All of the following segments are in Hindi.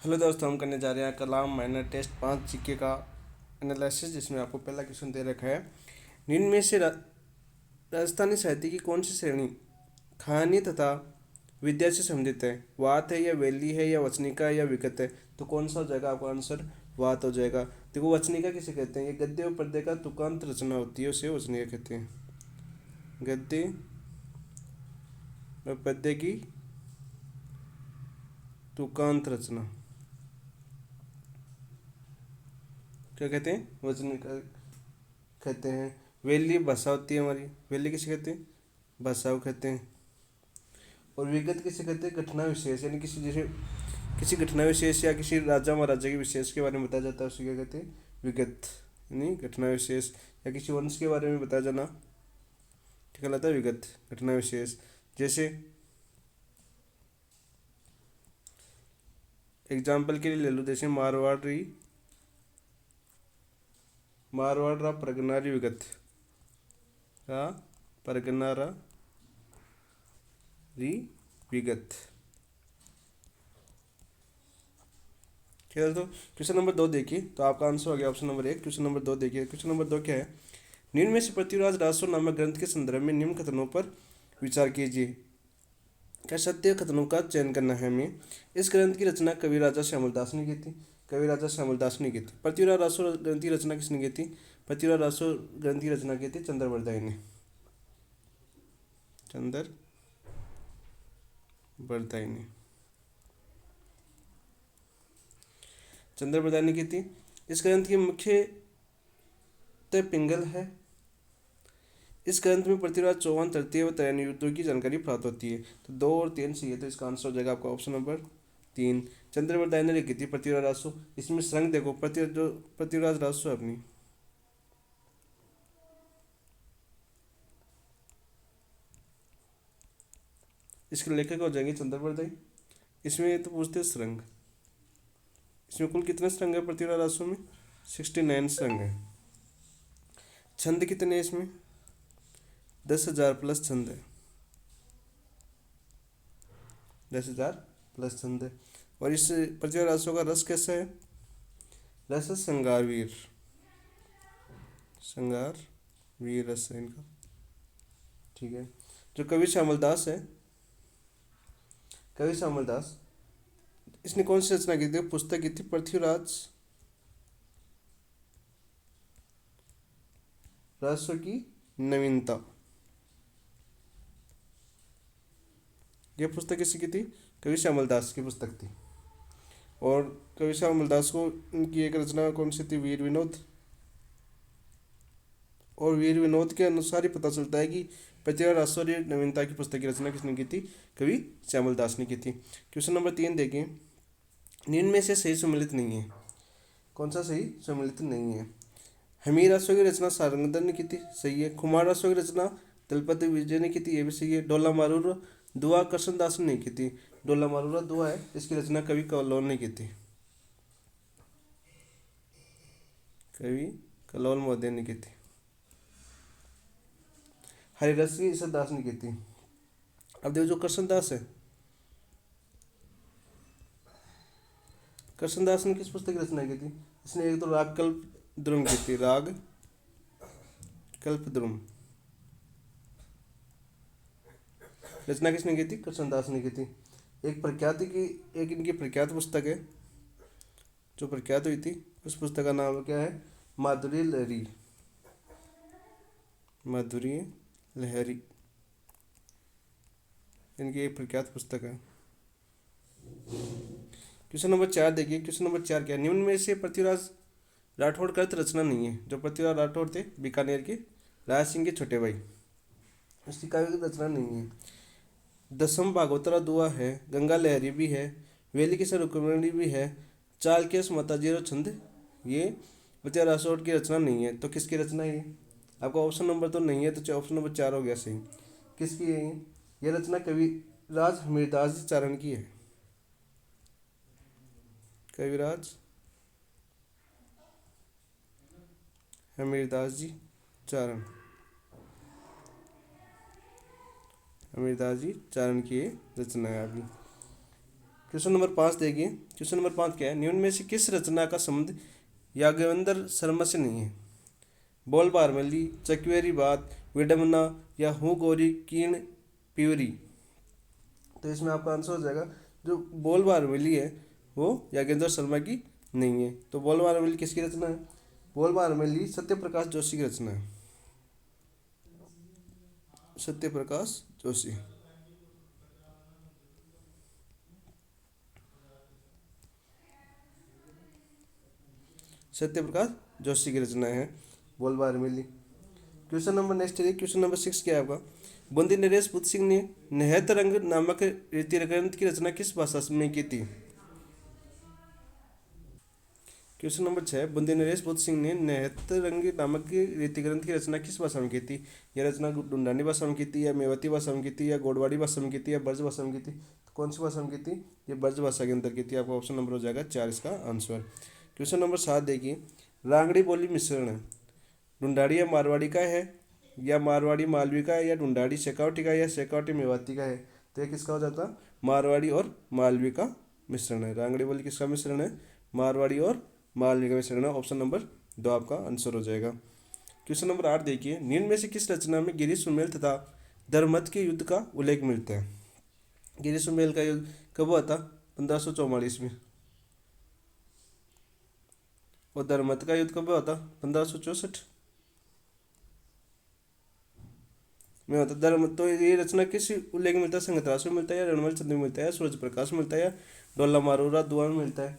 हेलो दोस्तों, हम करने जा रहे हैं कलाम माइनर टेस्ट 5 जीके का एनालिसिस, जिसमें आपको पहला क्वेश्चन दे रखा है। निम्न में से राजस्थानी साहित्य की कौन सी श्रेणी कहानी तथा विद्या से संबंधित है? वात है या वैली है या वचनिका है या विगत है? तो कौन सा हो जाएगा आपका आंसर? वात हो जाएगा। देखो, वचनिका किसे कहते हैं? ये गद्य और पद्य का तुकांत रचना होती है, उसे वचनिका कहते हैं। गद्य और पद्य की तुकांत रचना क्या कहते हैं? वचनिका कहते हैं। वेली भाषा होती है हमारी, वेली किसे कहते हैं? भाषा को कहते हैं। और विगत किसे कहते हैं? घटना विशेष, यानी किसी जैसे किसी घटना विशेष या किसी राजा महाराजा के विशेष के बारे में बताया जाता है, उसे क्या कहते हैं? विगत। यानी घटना विशेष या किसी वंश के बारे में बताया जाना क्या कहलाता है? विगत, घटना विशेष। जैसे एग्जाम्पल के लिए ले लो, जैसे मारवाड़ परगनारी विगत रा परगनारा री विगत। ठीक है। तो क्वेश्चन नंबर 2 देखिए, तो आपका आंसर हो गया ऑप्शन नंबर 1। क्वेश्चन नंबर 2 देखिए। क्वेश्चन नंबर 2 क्या है? निम्न में से पृथ्वीराज रासो नामक ग्रंथ के संदर्भ में निम्न कथनों पर विचार कीजिए। क्या सत्य कथनों का चयन करना है हमें? इस ग्रंथ की रचना कवि राजा श्यामलदास ने की थी। कवि राजा श्यामलदास ने की थी। पृथ्वीराज रासो ग्रंथ की रचना किसने की थी? पृथ्वीराज रासो ग्रंथ की रचना की थी चंद्रवरदाई ने। चंद्रवरदाई ने चंद्रवरदाई ने की थी। इस ग्रंथ की मुख्य पिंगल है। इस ग्रंथ में पृथ्वीराज चौहान तृतीय व त्रयन युद्धों की जानकारी प्राप्त होती है। तो 2 और 3 सही है, तो इसका आंसर हो जाएगा आपका ऑप्शन नंबर 3। चंद्रवरदाई ने लिखी थी पृथ्वीराज रासो। इसमें श्रृंग देखो, पृथ्वीराज रासो है अपनी, इसके लेखक हो जाएंगे चंद्रवरदाई। इसमें तो पूछते हैं श्रृंग। इसमें कुल कितने श्रृंग है पृथ्वीराज रासो में? 69 श्रृंग है। छंद कितने हैं इसमें? 10,000 प्लस छंद है। 10,000 प्लस छंद है। और इस पृथ्वीराज रासो का रस कैसा है? रस श्रृंगार वीर, श्रृंगार वीर रस है इनका। ठीक है। जो कवि श्यामलदास है, कवि श्यामलदास, इसने कौन सी रचना की थी? पुस्तक की थी पृथ्वीराज रासो की नवीनता। यह पुस्तक किसी की थी? कवि श्यामलदास की पुस्तक थी। और कवि श्यामलदास को इनकी एक रचना कौन सी थी? वीर विनोद। और वीर विनोद के अनुसार ही पता चलता है कि पृथ्वीराज रासो नवीनता की पुस्तक की रचना किसने की थी? कवि श्यामलदास ने की थी। क्वेश्चन नंबर 3 देखें। निम्न में से सही सम्मिलित नहीं है। कौन सा सही सम्मिलित नहीं है? हमीर रासो की रचना सारंगधर ने की थी, सही है। कुमार रासो की रचना दलपति विजय ने की थी, ये भी सही है। डोला मारूर दुआ कृष्णदास ने नहीं की थी। डोला मारूरा दुआ है, इसकी रचना कवि कलोल ने की थी, कवि कलोल महोदय ने की थी। हरिरस की ईश्वरदास ने की थी। अब देखो, जो कृष्णदास है, कृष्णदास ने किस पुस्तक की रचना की थी? इसने एक तो राग कल्प द्रुम की थी, राग कल्प द्रुम रचना किसने की थी? कृष्णदास ने की थी। एक इनकी प्रख्यात पुस्तक है जो प्रख्यात हुई थी, उस पुस्तक का नाम क्या है? माधुरी लहरी। माधुरी लहरी इनकी एक प्रख्यात पुस्तक है। क्वेश्चन नंबर 4 देखिए। क्वेश्चन नंबर 4 क्या है? निम्न में से पृथ्वीराज राठौड़ का रचना नहीं है। जो पृथ्वीराज राठौड़ थे, बीकानेर के राज सिंह के छोटे भाई, उसकी काव्य रचना नहीं है। दसम भागवतरा दुआ है, गंगा लहरी भी है, वेली किशोर रुक्मिणी भी है, चाल केस माता जीरो छंद, ये पृथ्वीराज राठौड़ की रचना नहीं है। तो किसकी रचना है ये? आपका ऑप्शन नंबर तो नहीं है, तो ऑप्शन नंबर 4 हो गया सही। किसकी है ये? यह रचना कविराज हमीरदास जी चारण की है। कविराज हमीरदास जी चारण, हमीरदास जी चारण की रचना है अभी। क्वेश्चन नंबर 5 देखिए। क्वेश्चन नंबर 5 क्या है, निम्न में से किस रचना का संबंध याज्ञवल्क्य शर्मा से नहीं है? बोल बारमेली, चकवेरी बात, विडम्बना या हूँ गोरी कीर्ण प्यूरी। तो इसमें आपका आंसर हो जाएगा जो बोल बारमेली है वो याज्ञवल्क्य शर्मा की नहीं है। तो बोल बारमेली किसकी रचना है? बोल बारमेली सत्य प्रकाश जोशी की रचना है। सत्य प्रकाश जोशी। सत्य प्रकाश जोशी की रचना है बोल बारमेली। क्वेश्चन नंबर नेक्स्ट है, क्वेश्चन नंबर 6 क्या है आपका, बंदी नरेश बुद्ध सिंह ने निहत रंग नामक रीति ग्रंथ की रचना किस भाषा में की थी? क्वेश्चन नंबर 6, बंदी नरेश बुद्ध सिंह ने निहत रंग नामक रीति ग्रंथ की रचना किस भाषा में की थी? यह रचना ढूंढानी भाषा में की थी, या मेवाती भाषा में की थी, या गोडवाड़ी भाषा में की थी, या ब्रज भाषा में की थी? तो कौन सी भाषा में की थी? ये ब्रज भाषा के अंदर की थी। आपका ऑप्शन नंबर हो जाएगा 4 इसका आंसर। क्वेश्चन नंबर 7 देखिए, रांगड़ी बोली मिश्रण है, ढूंढाड़ी या मारवाड़ी का है, या मारवाड़ी मालवी का है, या ढूंढाड़ी शेखावटी का है, या शेखावटी मेवाती का है? तो ये किसका हो जाता? मारवाड़ी और मालवी का मिश्रण है। रांगड़ी बोली किसका मिश्रण है? मारवाड़ी और मालवी का मिश्रण है। ऑप्शन नंबर 2 आपका आंसर हो जाएगा। क्वेश्चन नंबर 8 देखिए, निम्न में से किस रचना में गिरी सुमेल तथा धर्मत के युद्ध का उल्लेख मिलता है? गिरी सुमेल का युद्ध कब हुआ था? 1544 में। और धर्मत का युद्ध कब हुआ था? 1564 में होता। धर्म तो ये रचना किस उल्लेख में मिलता है? संगतरास में मिलता है, या रणमल चंद्र में मिलता है, या सूरज प्रकाश में मिलता है, या डोला मारूरा दुआ में मिलता है?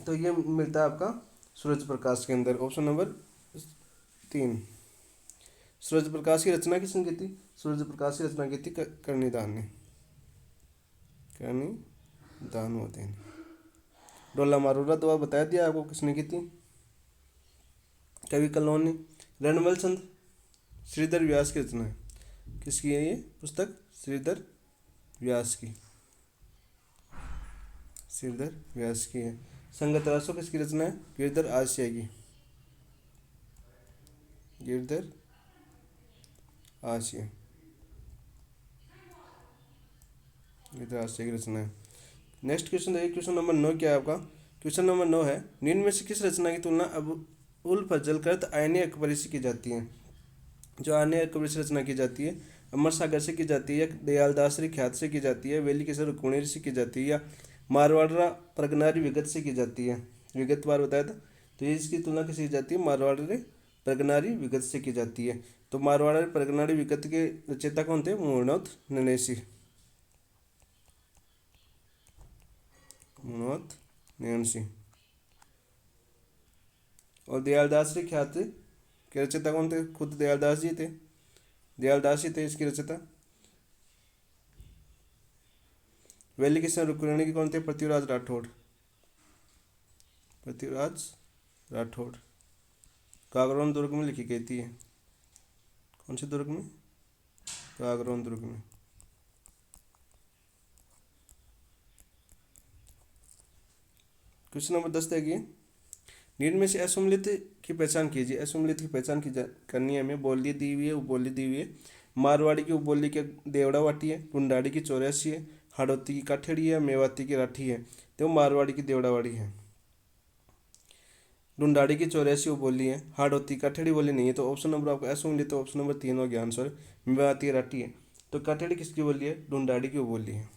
तो ये मिलता है आपका सूरज प्रकाश के अंदर। Option number 3। सूरज प्रकाश की रचना किसने की थी? सूरज प्रकाश की रचना की थी कर्णिदान ने। कर्णिदान होते हैं। डोला मारूरा दुआ बताया दिया आपको किसने की थी? कवि कल्लोल ने। रणमल चंद श्रीधर व्यास की रचना है। किसकी है ये पुस्तक? श्रीधर व्यास की। श्रीधर व्यास की है। संगतरासो किसकी रचना है? गिरधर आसिया की। गिरधर आसिया। गिरधर आसिया की रचना है। नेक्स्ट क्वेश्चन देखिए, क्वेश्चन नंबर 9 क्या है आपका? क्वेश्चन नंबर 9 है, निम्न में से किस रचना की तुलना अब उल फजल करत आयने अकबरी से की जाती है? जो आयने अकबरी से रचना की जाती है, अमर सागर से की जाती है, दयालदासरी ख्यात से की जाती है, वेली किशोर रुक्मिणी से की जाती है, या मारवाड़ा प्रगनारी विगत से की जाती है? विगत बार बताया था। तो ये इसकी तुलना किससे की जाती है? मारवाड़ी प्रगनारी विगत से की जाती है। तो मारवाड़ी प्रगनारी विगत के रचयिता कौन थे? मूर्णोत नैनेसी। मूर्णोत नैनेसी। और दयालदासरी ख्यात के रचयिता कौन थे? खुद दयालदास जी थे। दयालदास जी थे इसकी रचयिता। वेली किशोर रुक्मिणी के कौन थे? पृथ्वीराज राठौड़। पृथ्वीराज राठौड़। कागरोन दुर्ग में लिखी गई थी। कौन से दुर्ग में? कागरोन दुर्ग में। क्वेश्चन नंबर 10 देखिए, निम्न में से असुमलित की पहचान कीजिए। असुमलित की पहचान की करनी है हमें। बोली दी हुई है, उपबोली दी हुई है। मारवाड़ी की उपबोली के देवड़ा वाटी है, ढूंढाड़ी की चौरासी है, हाड़ौती की काठेड़ी है, मेवाती की राठी है। तो मारवाड़ी की देवड़ावाड़ी है। ढूंढाड़ी की चौरासी उपबोली है, हाड़ौती काठेड़ी बोली नहीं है। तो ऑप्शन नंबर आपका असुमलित, तो ऑप्शन नंबर 3 हो गया आंसर। मेवाती की राठी है। तो काठेड़ी किसकी बोली है? ढूंढाड़ी की उपबोली है।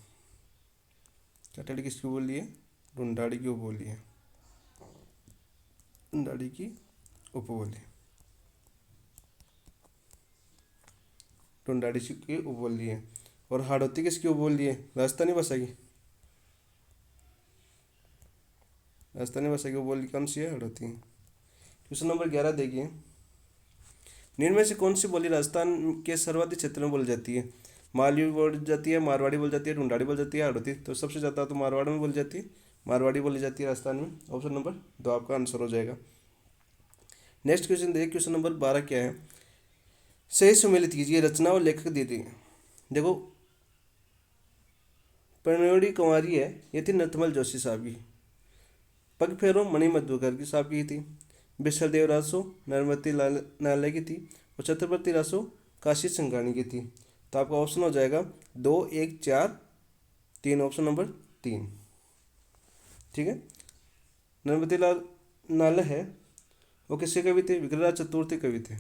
काठेड़ी किसकी बोली है? ढूंढाड़ी की उपबोली है। ढूंढाड़ी की उपबोली। ढूंढाड़ी की उपबोली है। और हाड़ौती किसकी उपबोली है? राजस्थानी भाषा की। राजस्थानी भाषा की उपबोली कौन सी है? हाड़ौती। क्वेश्चन नंबर 11 देखिए, निम्न में से कौन सी बोली राजस्थान के सर्वाधिक क्षेत्र में बोली जाती है? मालवी बोली जाती है, मारवाड़ी बोली जाती है, ढूंढाड़ी बोली जाती है, हाड़ौती। तो सबसे ज़्यादा तो मारवाड़ में बोली जाती है। मारवाड़ी बोली जाती है राजस्थान में। ऑप्शन नंबर 2 आपका आंसर हो जाएगा। नेक्स्ट क्वेश्चन देखिए, क्वेश्चन नंबर 12 क्या है? सही सुमेलित कीजिए, रचना और लेखक दी थी। देखो, प्रणोड़ी कुंवारी है, ये थी नथमल जोशी साहब की। पग फेरो मणि मधुकर की साहब की थी। बिसलदेव रासो नरमती लाल नाले की थी। और छत्रपति रासो काशी संघानी की थी। तो आपका ऑप्शन हो जाएगा 2, 1, 4, 3। Option number 3। ठीक है। नरपति लाल नाल है वो किसके कवि थे? विग्रहराज चतुर्थी कवि थे।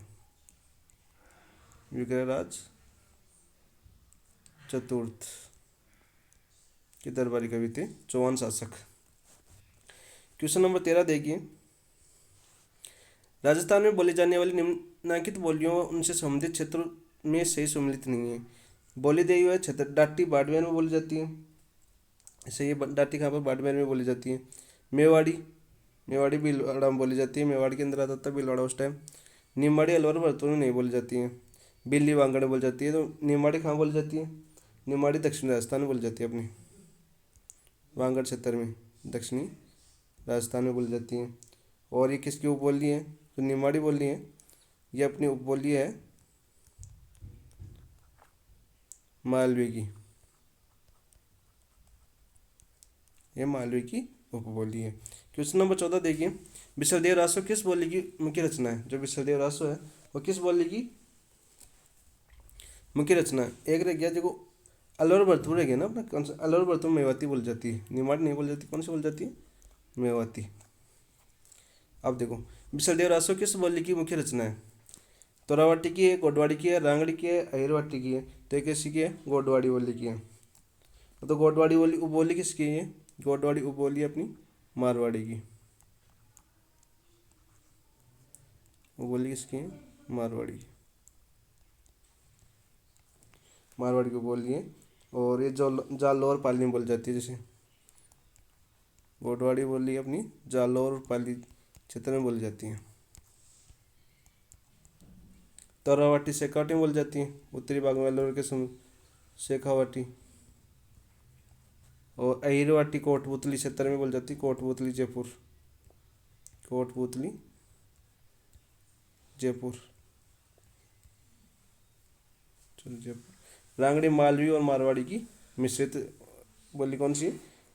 विग्रहराज चतुर्थ के दरबारी कवि थे, चौहान शासक। क्वेश्चन नंबर 13 देखिए, राजस्थान में बोली जाने वाली निम्नलिखित बोलियों उनसे संबंधित क्षेत्रों में सही सम्मिलित नहीं है। बोली दी हुई है क्षेत्र डाटी बाड़मेर में बोली जाती है, सही है। डाटी कहाँ पर? बाड़मेर में बोली जाती है। मेवाड़ी, मेवाड़ी भीलवाड़ा में बोली जाती है, मेवाड़ी के अंदर आता था भीलवाड़ा उस टाइम। निमाड़ी अलवर भरतपुर में नहीं बोली जाती है। बिल्ली वांगड़ में बोली जाती है। तो निमाड़ी कहाँ बोली जाती है? निमाड़ी दक्षिणी राजस्थान में बोली जाती है, अपनी वांगड़ क्षेत्र में दक्षिणी राजस्थान में बोली जाती है। और ये किसकी उपबोली है? जो निमाड़ी बोली है ये अपनी उपबोली है मालवे की, ये मालवे की उपबोली है। क्वेश्चन नंबर 14 देखिए, विसलदेव रासो किस बोली की मुख्य रचना है? जो विसलदेव रासो है वो किस बोली की मुख्य रचना है? एक रह गया देखो, अलवर भरतपुर रह गया ना अपना, कौन सा? अलवर भरतपुर मेवाती बोली जाती है, निमाड़ी नहीं बोली जाती। कौन सी बोली जाती है? मेवाती। अब देखो, विसलदेव रासो किस बोली की मुख्य रचना है? तोरावाटी की है, गोडवाड़ी की है, रांगड़ी की है, अहिरवाटी की है। तो ये किसी की है? गोडवाड़ी बोली की है। तो गोडवाड़ी बोली उपबोली किसकी है? गोडवाड़ी उपबोली अपनी मारवाड़ी की। उपबोली किसकी है? मारवाड़ी की, मारवाड़ी की बोली है। और ये जो जालौर पाली में बोली जाती है, जैसे गोडवाड़ी बोली अपनी जालौर पाली क्षेत्र में बोली जाती है। तोरावाटी शेखावाटी में बोली जाती है, उत्तरी भाग में अलवर के शेखावाटी। और अहिरवाटी कोटपुतली क्षेत्र में बोली जाती है, कोटपुतली जयपुर, कोटपुतली जयपुर, चलो जयपुर। रांगड़ी मालवी और मारवाड़ी की मिश्रित बोली कौन सी है?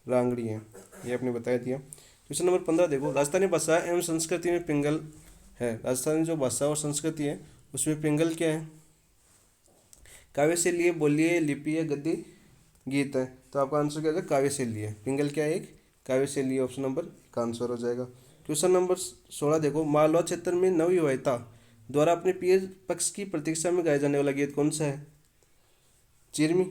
रांगड़ी है, ये आपने बता दिया। क्वेश्चन नंबर 15 देखो, राजस्थानी भाषा एवं संस्कृति में पिंगल है। राजस्थानी जो भाषा और संस्कृति है उसमें पिंगल क्या है? काव्य शैली है, बोली है, लिपि है, गद्य गीत है। तो आपका आंसर क्या होगा? काव्य शैली है। पिंगल क्या है? एक काव्य शैली। ऑप्शन नंबर का आंसर हो जाएगा। क्वेश्चन नंबर 16 देखो, मालवा क्षेत्र में नवविवाहिता द्वारा अपने पीर पक्ष की प्रतीक्षा में गाया जाने वाला गीत कौन सा है? चिरमी।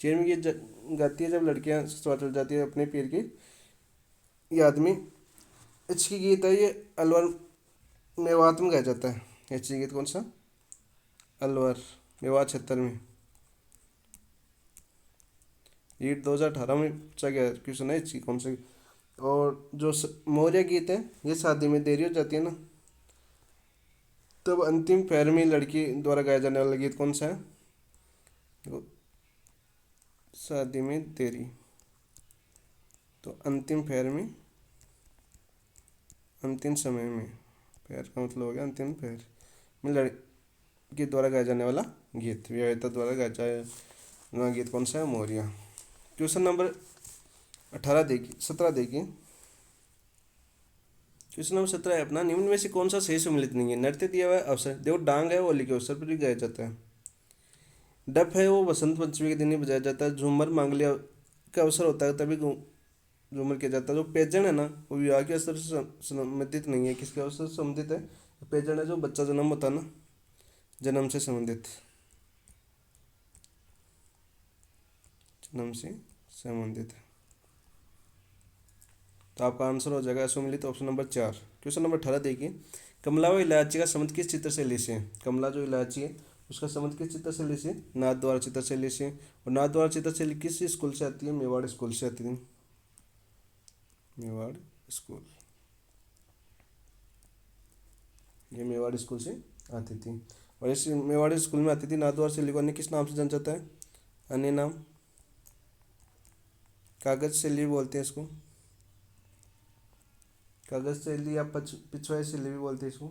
चिरमी गीत गाती है जब लड़कियां ससुराल चल जाती है अपने पीर की याद में। इसकी गीत है ये अलवर मेवात में गाया जाता है। ये गीत कौन सा? अलवर मेवात क्षेत्र में। ये 2018 में पूछा गया क्वेश्चन है इसकी कौन से। और जो मौर्य गीत है ये शादी में देरी हो जाती है ना, तब अंतिम पैर में लड़की द्वारा गाया जाने वाला गीत कौन सा है? तो शादी में देरी, तो अंतिम पैर में, अंतिम समय में, पैर का मतलब हो गया अंतिम पैर में लड़की द्वारा गाया जाने वाला गीत, विवाहिता द्वारा गाया जाए गीत कौन सा है? मौर्य। क्वेश्चन नंबर 18 देखिए, 17 देखिए। क्वेश्चन नंबर 17 है अपना, निम्न में से कौन सा सही सम्मिलित नहीं है? नृत्य दिया हुआ है अवसर, देखो डांग है होली के अवसर पर भी गाया जाता है। डफ है वो बसंत पंचमी के दिन ही बजाया जाता है। झूमर मांगलिया का अवसर होता है तभी झूमर किया जाता है। जो पेजन है ना वो विवाह के अवसर से संबंधित नहीं है। किसके अवसर से संबंधित है? पेजन है जो बच्चा जन्म होता है ना, जन्म से संबंधित, जन्म से संबंधित है। तो आपका आंसर हो जाएगा सुमिलित ऑप्शन नंबर 4। क्वेश्चन नंबर 18 देखिए, कमला व इलायची का संबंध किस चित्र शैली से है? कमला जो इलायची है उसका संबंध किस चित्र शैली से? नाथद्वारा चित्र शैली से। और नाथद्वारा चित्र शैली किस स्कूल से आती है? मेवाड़ स्कूल से आती है, मेवाड़ स्कूल, ये मेवाड़ स्कूल से आती थी। और इस मेवाड़ स्कूल में आती थी नाथद्वारा शैली को अन्य किस नाम से जाना जाता है? अन्य नाम कागज शैली बोलते हैं इसको, कागज शैली या पिछवाई शैली भी बोलते हैं इसको।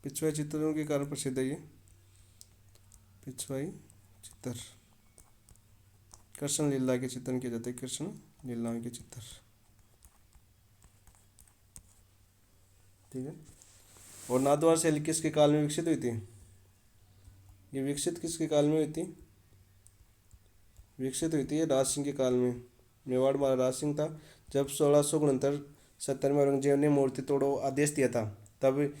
पिछवाई चित्रों के कारण प्रसिद्ध है ये, पिछवाई चित्र। कृष्ण लीला के चित्रण किए जाते हैं, कृष्ण लीला के चित्र। ठीक है। और नाथद्वारा शैली किसके काल में विकसित हुई थी? ये विकसित किसके काल में हुई थी? विकसित हुई थी राज सिंह के काल में। मेवाड़ महाराज राज सिंह था। जब 1669-70 में औरंगजेब ने मूर्ति तोड़ो आदेश दिया था, तब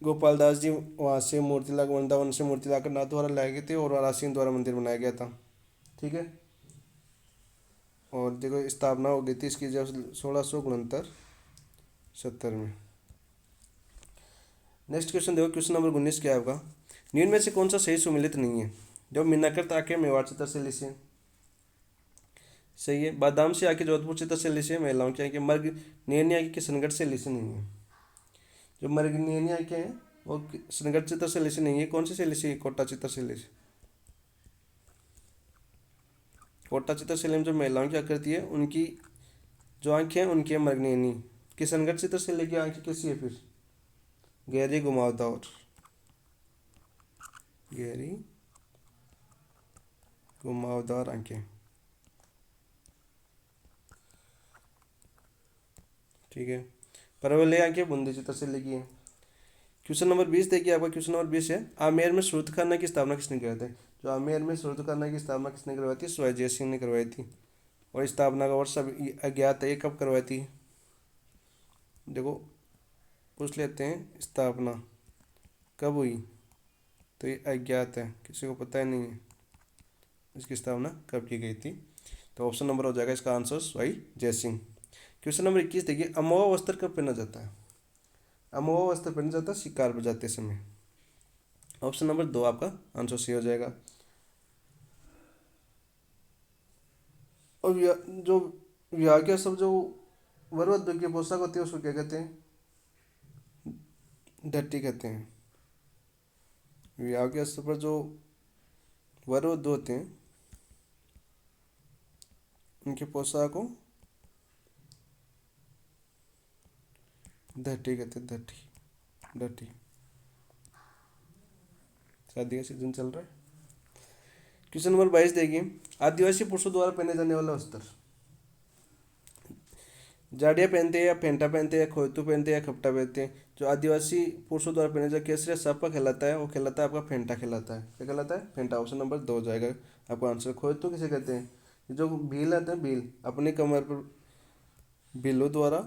गोपाल दास जी वहाँ से मूर्ति ला वृंदावन से मूर्ति लाकर नाथ द्वारा लाए गए थे और राज सिंह द्वारा मंदिर बनाया गया था। ठीक है। और देखो स्थापना हो गई थी इसकी जब 1669-70 में। नेक्स्ट क्वेश्चन देखो, क्वेश्चन नंबर 19 क्या है आपका। निम्न में से कौन सा सही सुमिलित नहीं है। जो मीनाकर आके मेवाड़ चित्रशैली से सही है। बादाम से आके जोधपुर चित्रशैली से महिलाओं के आके। मर्ग नियनिया की किशनगढ़ शैली से नहीं है। जो मर्ग नियनिया के हैं वो किशनगढ़ चित्रशैली से नहीं है। कौन सी शैली से? कोटा चित्रशैली से। कोटा चित्रशैली में जो महिलाओं की आकृति है उनकी जो आंखें हैं उनकी है मर्ग नियनी। किशनगढ़ चित्रशैली की आंखें कैसी है फिर? गहरी घुमावदार, गहरी घुमावदार आंखें। ठीक है। परवलय आंखें बूंदी चित्रशैली की है। क्वेश्चन नंबर 20 देखिए आपका। क्वेश्चन नंबर 20 है, आमेर में सूरतखाना की स्थापना किसने करवाई थी। जो आमेर में सूरतखाना की स्थापना किसने करवाई थी? सवाई जय सिंह ने करवाई थी। और स्थापना का वर्ष अभी अज्ञात है, ये कब करवाई थी? देखो पूछ लेते हैं, स्थापना कब हुई तो ये अज्ञात है, किसी को पता ही नहीं है इसकी स्थापना कब की गई थी। तो ऑप्शन नंबर हो जाएगा इसका answer Sawai Jai Singh. Question number 21 देखिए, अमोघ वस्त्र कब पहना जाता है। अमोघ वस्त्र पहना जाता है शिकार पर जाते समय। ऑप्शन नंबर 2 आपका आंसर सही हो जाएगा। और जो विवाह के सब जो वर वधू की पोशाक होती है उसको क्या कहते हैं? धट्टी कहते हैं। विवाह के अवसर पर जो वर वधू होते हैं उनकी पोशाक को धट्टी कहते हैं। धट्टी, धट्टी। शादी का सीजन चल रहा है। क्वेश्चन नंबर 22 देखिए, आदिवासी पुरुषों द्वारा पहने जाने वाला वस्त्र। जाड़िया पहनते हैं या फेंटा पहनते हैं या खोतू पहनते हैं या खपटा पहनते हैं। जो आदिवासी पुरुषों द्वारा पहने जाए केसरिया सापा कहलाता है, वो कहलाता है आपका फेंटा कहलाता है। क्या कहलाता है? फेंटा। ऑप्शन नंबर 2 हो जाएगा आपका आंसर। खोतू किसे कहते हैं? जो भील आते हैं, भील अपनी कमर पर भीलों द्वारा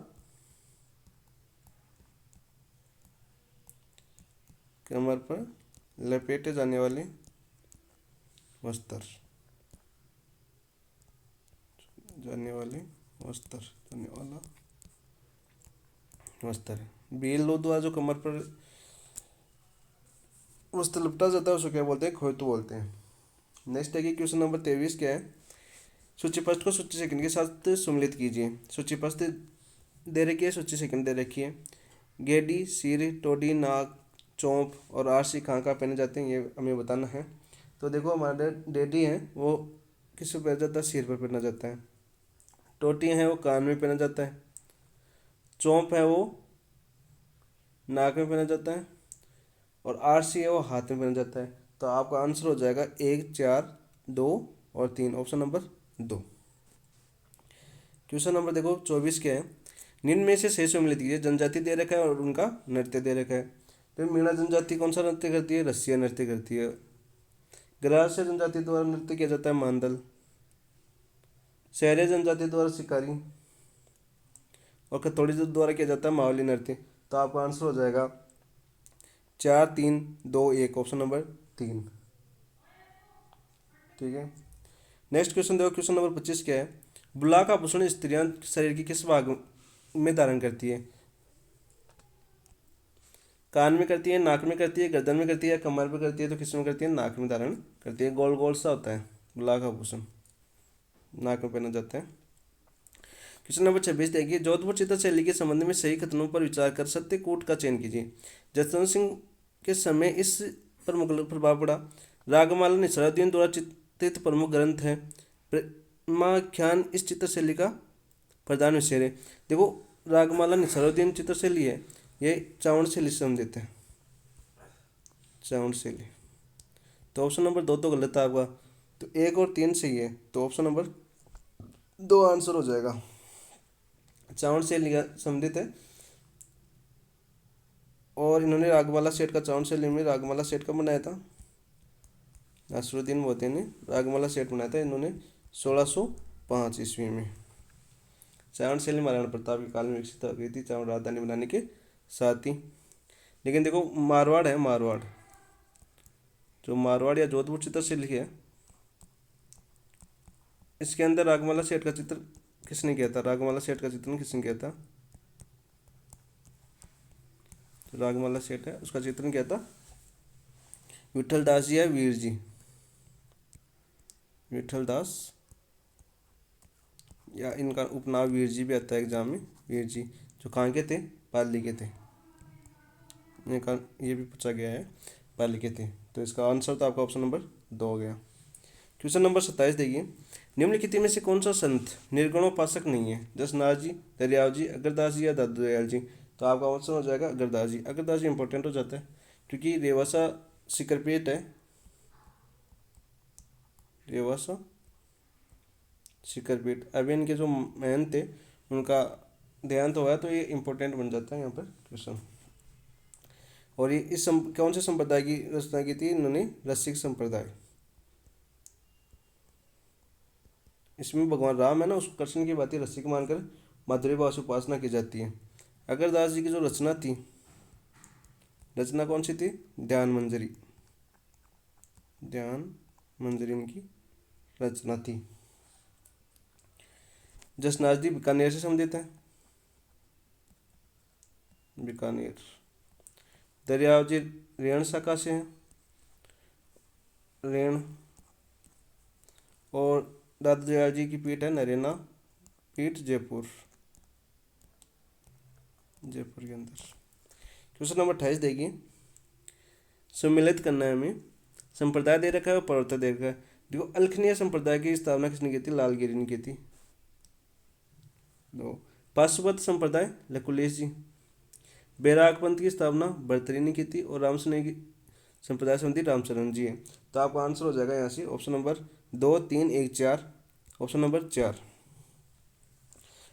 कमर पर लपेटे जाने वाले वस्त्र, जाने वाले वस्त्र, जाने वाला वस्त्र। भीलों द्वारा जो कमर पर वस्त्र लपटा जाता है उसको क्या बोलते हैं? खोतू बोलते हैं। नेक्स्ट देखिए, क्वेश्चन नंबर 23 क्या है। सूचीपत्र को सूची सेकंड के साथ सम्मिलित कीजिए। सूचीपत्र दे रखी है, सूची सेकंड दे रखी है। गेडी, सिर, टोडी, नाक, चौंप और आरसी कहाँ कहाँ पहने जाते हैं ये हमें बताना है। तो देखो हमारे डेडी हैं वो किस पे पहना जाता है? सिर पर पहना जाता है। टोटी है वो कान में पहना जाता है। चौंप है वो नाक में पहना जाता है। और आरसी है वो हाथ में पहना जाता है। तो आपका आंसर हो जाएगा 1, 4, 2 और 3। Option number 2। क्वेश्चन नंबर देखो 24 क्या है। निम्न में से सही सम्मिलित कीजिए। जनजाति दे रखा है और उनका नृत्य दे रखा है। तो मीणा जनजाति कौन सा नृत्य करती है? रसिया नृत्य करती है। ग्रास्य जनजाति द्वारा नृत्य किया जाता है मांदल। शहरी जनजाति द्वारा शिकारी। और खतौड़ी द्वारा किया जाता है मावली नृत्य। तो आपका आंसर हो जाएगा 4, 3, 2, 1। Option number 3। ठीक है। नेक्स्ट क्वेश्चन देखो, क्वेश्चन नंबर 25 क्या है। बुलाक आभूषण स्त्रियां शरीर के किस भाग में धारण करती है? कान में करती है, नाक में करती है, गर्दन में करती है, कमर पे करती है। तो किस में करती है? नाक में धारण करती है। गोल गोल सा होता है बुलाक आभूषण, नाक में पहना जाता है। क्वेश्चन नंबर 26 देखिए, जोधपुर चित्रशैली के संबंध में सही कथनों पर विचार कर सत्यकूट का चयन कीजिए। जसवंत सिंह के समय इस पर मुगल प्रभाव पड़ा। रागमाला निसरुद्दीन द्वारा चित्रित प्रमुख ग्रंथ है। प्रेमाख्यान इस चित्रशैली का प्रधान विषय है। देखो रागमाला निसरुद्दीन चित्रशैली है, ये चावण शैली से संबंधित है। चावण शैली। तो ऑप्शन नंबर 2 तो गलत है आपका। तो 1 और 3 सही है। तो ऑप्शन नंबर 2 आंसर हो जाएगा। चावण शैली का संबंधित है। और इन्होंने रागमाला सेठ का चावण शैली में रागमाला सेठ का बनाया था नासिरुद्दीन मोती ने रागमाला सेठ बनाया था इन्होंने 1605 ईस्वी में। चावड़ शैली महाराणा प्रताप के काल में विकसित हो गई थी, चावड़ राजधानी बनाने के साथ ही। लेकिन देखो मारवाड़ है, मारवाड़ जो मारवाड़ या जोधपुर चित्रशैली है, इसके अंदर रागमाला सेठ का चित्र किसने किया था? रागमाला सेठ का चित्रण किसने किया था? तो रागमाला सेठ है उसका चित्रण किया था विठल दास जी या वीर जी, विठल दास, या इनका उपनाम वीर जी भी आता है एग्जाम में, वीर जी, जो कहाँ के थे? पाली के थे। इनका ये भी पूछा गया है, पाली के थे। तो इसका आंसर तो आपका ऑप्शन नंबर 2 हो गया। क्वेश्चन नंबर 27 देखिए, निम्नलिखित में से कौन सा संत निर्गुणोपासक नहीं है? जसनाथ जी, दरियाव जी, अगरदास जी या दादू दयाल जी? तो आपका आंसर हो जाएगा अगरदास जी। अगरदास जी इंपॉर्टेंट हो जाता है क्योंकि रेवासा सिकरपेट है, रेवासा सिकरपेट, अभी इनके जो महंत थे उनका देहांत हुआ है, तो ये इंपॉर्टेंट बन जाता है यहाँ पर क्वेश्चन। और ये कौन से संप्रदाय की रचना की थी इन्होंने? रसिक संप्रदाय। इसमें भगवान राम है ना, उस कृष्ण की बातें रसिक मानकर माधुरी भाव से उपासना की जाती है। अगरदास जी की जो रचना थी, रचना कौन सी थी? ध्यान मंजरी, ध्यान मंजरी इनकी रचना थी। जसनाथ जी बीकानेर से संबंधित है, बीकानेर। दरियाव जी रेण शाखा से हैं, रेण। और दादा दयाल जी की पीठ है नरेना पीठ, जयपुर, जयपुर के अंदर। क्वेश्चन नंबर 28 देखिए, सम्मिलित करना है हमें। संप्रदाय दे रखा है और प्रवर्तक दे रखा है। देखो अल्खनीय संप्रदाय की स्थापना किसने की थी? लालगिरी ने की थी। दो, पाशुपत संप्रदाय लकुलेश जी। बैराग पंथ की स्थापना भर्तृहरि ने की थी और रामसनेही की संप्रदाय संबंधी रामचरण जी है। तो आपका आंसर हो जाएगा यहाँ से ऑप्शन नंबर 2, 3, 1, 4, ऑप्शन नंबर 4।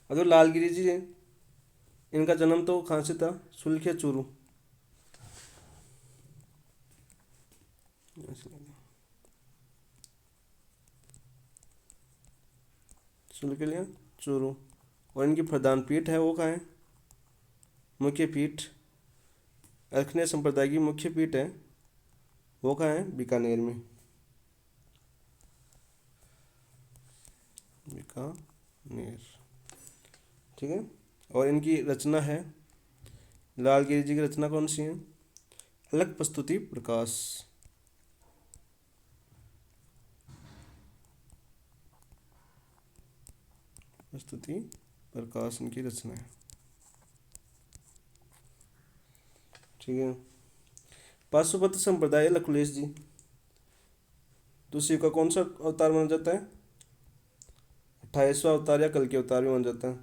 अब जो लालगिरी जी है, इनका जन्म तो कहाँ से था? सुलखिया चूरू, सुलखिया चूरू। और इनकी प्रधान पीठ है वो कहाँ है? मुख्य पीठ, अल्खनीय संप्रदाय की मुख्य पीठ है वो कहाँ है? बीकानेर में, बीकानेर। ठीक है। और इनकी रचना है, लालगिरी जी की रचना कौन सी है? अलग प्रस्तुति प्रकाश, प्रस्तुति प्रकाश इनकी रचना है। ठीक है। पाशुपत संप्रदाय लकुलेश जी, तो शिव का कौन सा अवतार माना जाता है? 28वां अवतार या कल के अवतार भी माना जाता है,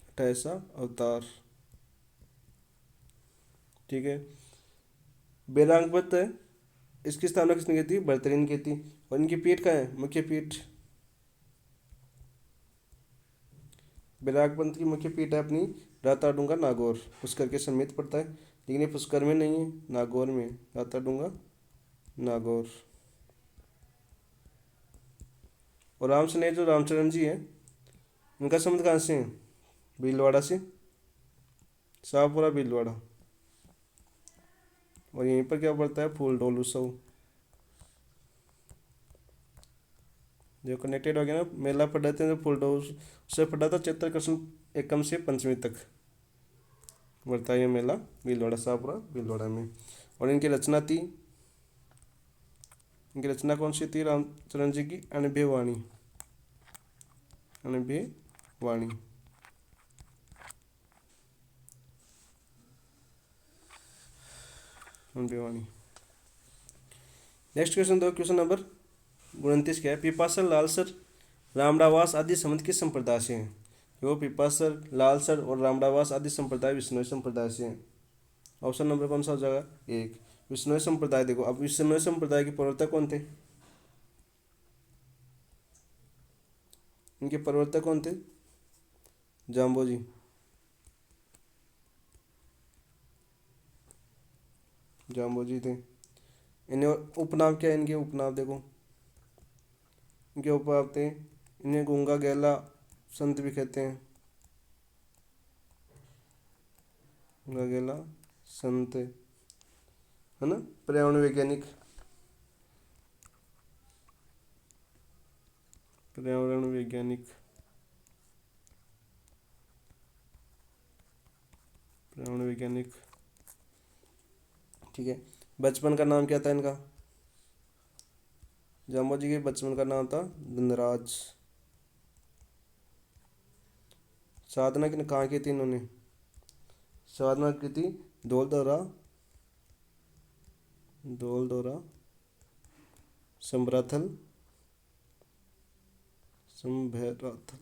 28वां अवतार। ठीक है। बैरागपत है, इसकी स्थापना किसने की थी? भर्तृहरि ने की थी। और इनकी पीठ कहाँ है? मुख्य पीठ, बैरागपंथ की मुख्य पीठ है अपनी राताडूंगा नागौर, पुष्कर के समीप पड़ता है, लेकिन ये पुष्कर में नहीं है, नागौर में, राताडूंगा नागौर। और रामसनेही जो रामचरण जी है, इनका संबंध कहाँ से है? भीलवाड़ा से, शाहपुरा भीलवाड़ा। और यहीं पर क्या पड़ता है? फूल डोल उत्सव, जो कनेक्टेड हो गया ना, मेला पड़ा था फूल डोल उससे पड़ा था, चैत्र कृष्ण एकम से पंचमी तक बढ़ता है ये मेला भीलवाड़ा, शाहपुरा भीलवाड़ा में। और इनकी रचना थी, इनकी रचना कौन सी थी? रामचरण जी की अनभय वाणी, अनभय वाणी। अनभय वाणी। नेक्स्ट क्वेश्चन दो, क्वेश्चन नंबर 29 क्या है? पिपासर, लालसर, रामडावास आदि संबंध किस संप्रदाय से हैं? जो पिपासर, लालसर और रामडावास आदि संप्रदाय विष्णु संप्रदाय से हैं। ऑप्शन नंबर कौन सा हो जाएगा? 1, विष्णु संप्रदाय। देखो अब विष्णु संप्रदाय के प्रवर्तक कौन थे? इनके प्रवर्तक कौन थे? जाम्बोजी, जाम्बोजी थे। इन्हें उपनाम क्या है, इनके उपनाम देखो, इनके उपनाम थे, इन्हें गूंगा गैला संत भी कहते हैं, गूंगा गैला संत, है ना। पर्यावरण वैज्ञानिक, पर्यावरण वैज्ञानिक, पर्यावरण वैज्ञानिक, ठीक है। बचपन का नाम क्या था इनका, जाम्बो जी के बचपन का नाम था धनराज। साधना किन कहाँ की थी इन्होंने, साधना की थी धौल दौरा, धौल दौरा संभराथल, संभराथल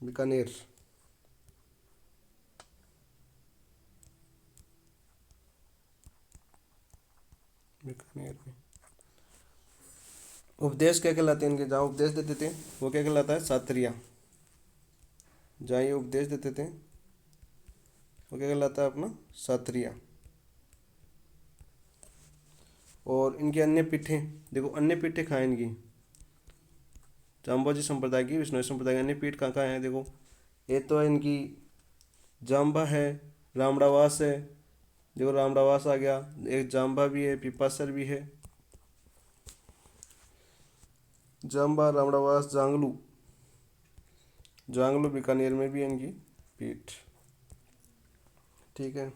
बीकानेर, बीकानेर में। उपदेश क्या कहलाते हैं इनके, जहाँ उपदेश देते थे वो क्या कहलाता है, सात्रिया। जहाँ ये उपदेश देते थे वो क्या कहलाता है अपना, सात्रिया। और इनकी अन्य पीठें देखो, अन्य पीठें कहाँ हैं इनकी, जाम्बोजी संप्रदाय की, विष्णु संप्रदाय की अन्य पीठ कहाँ कहाँ है देखो, ये तो है इनकी जाम्बा है, रामड़ावास है, देखो रामड़ावास आ गया, एक जाम्बा भी है, पिपासर भी है, जाम्बा रामड़ावास जांगलू, जांगलू बीकानेर में भी है इनकी पीठ, ठीक है।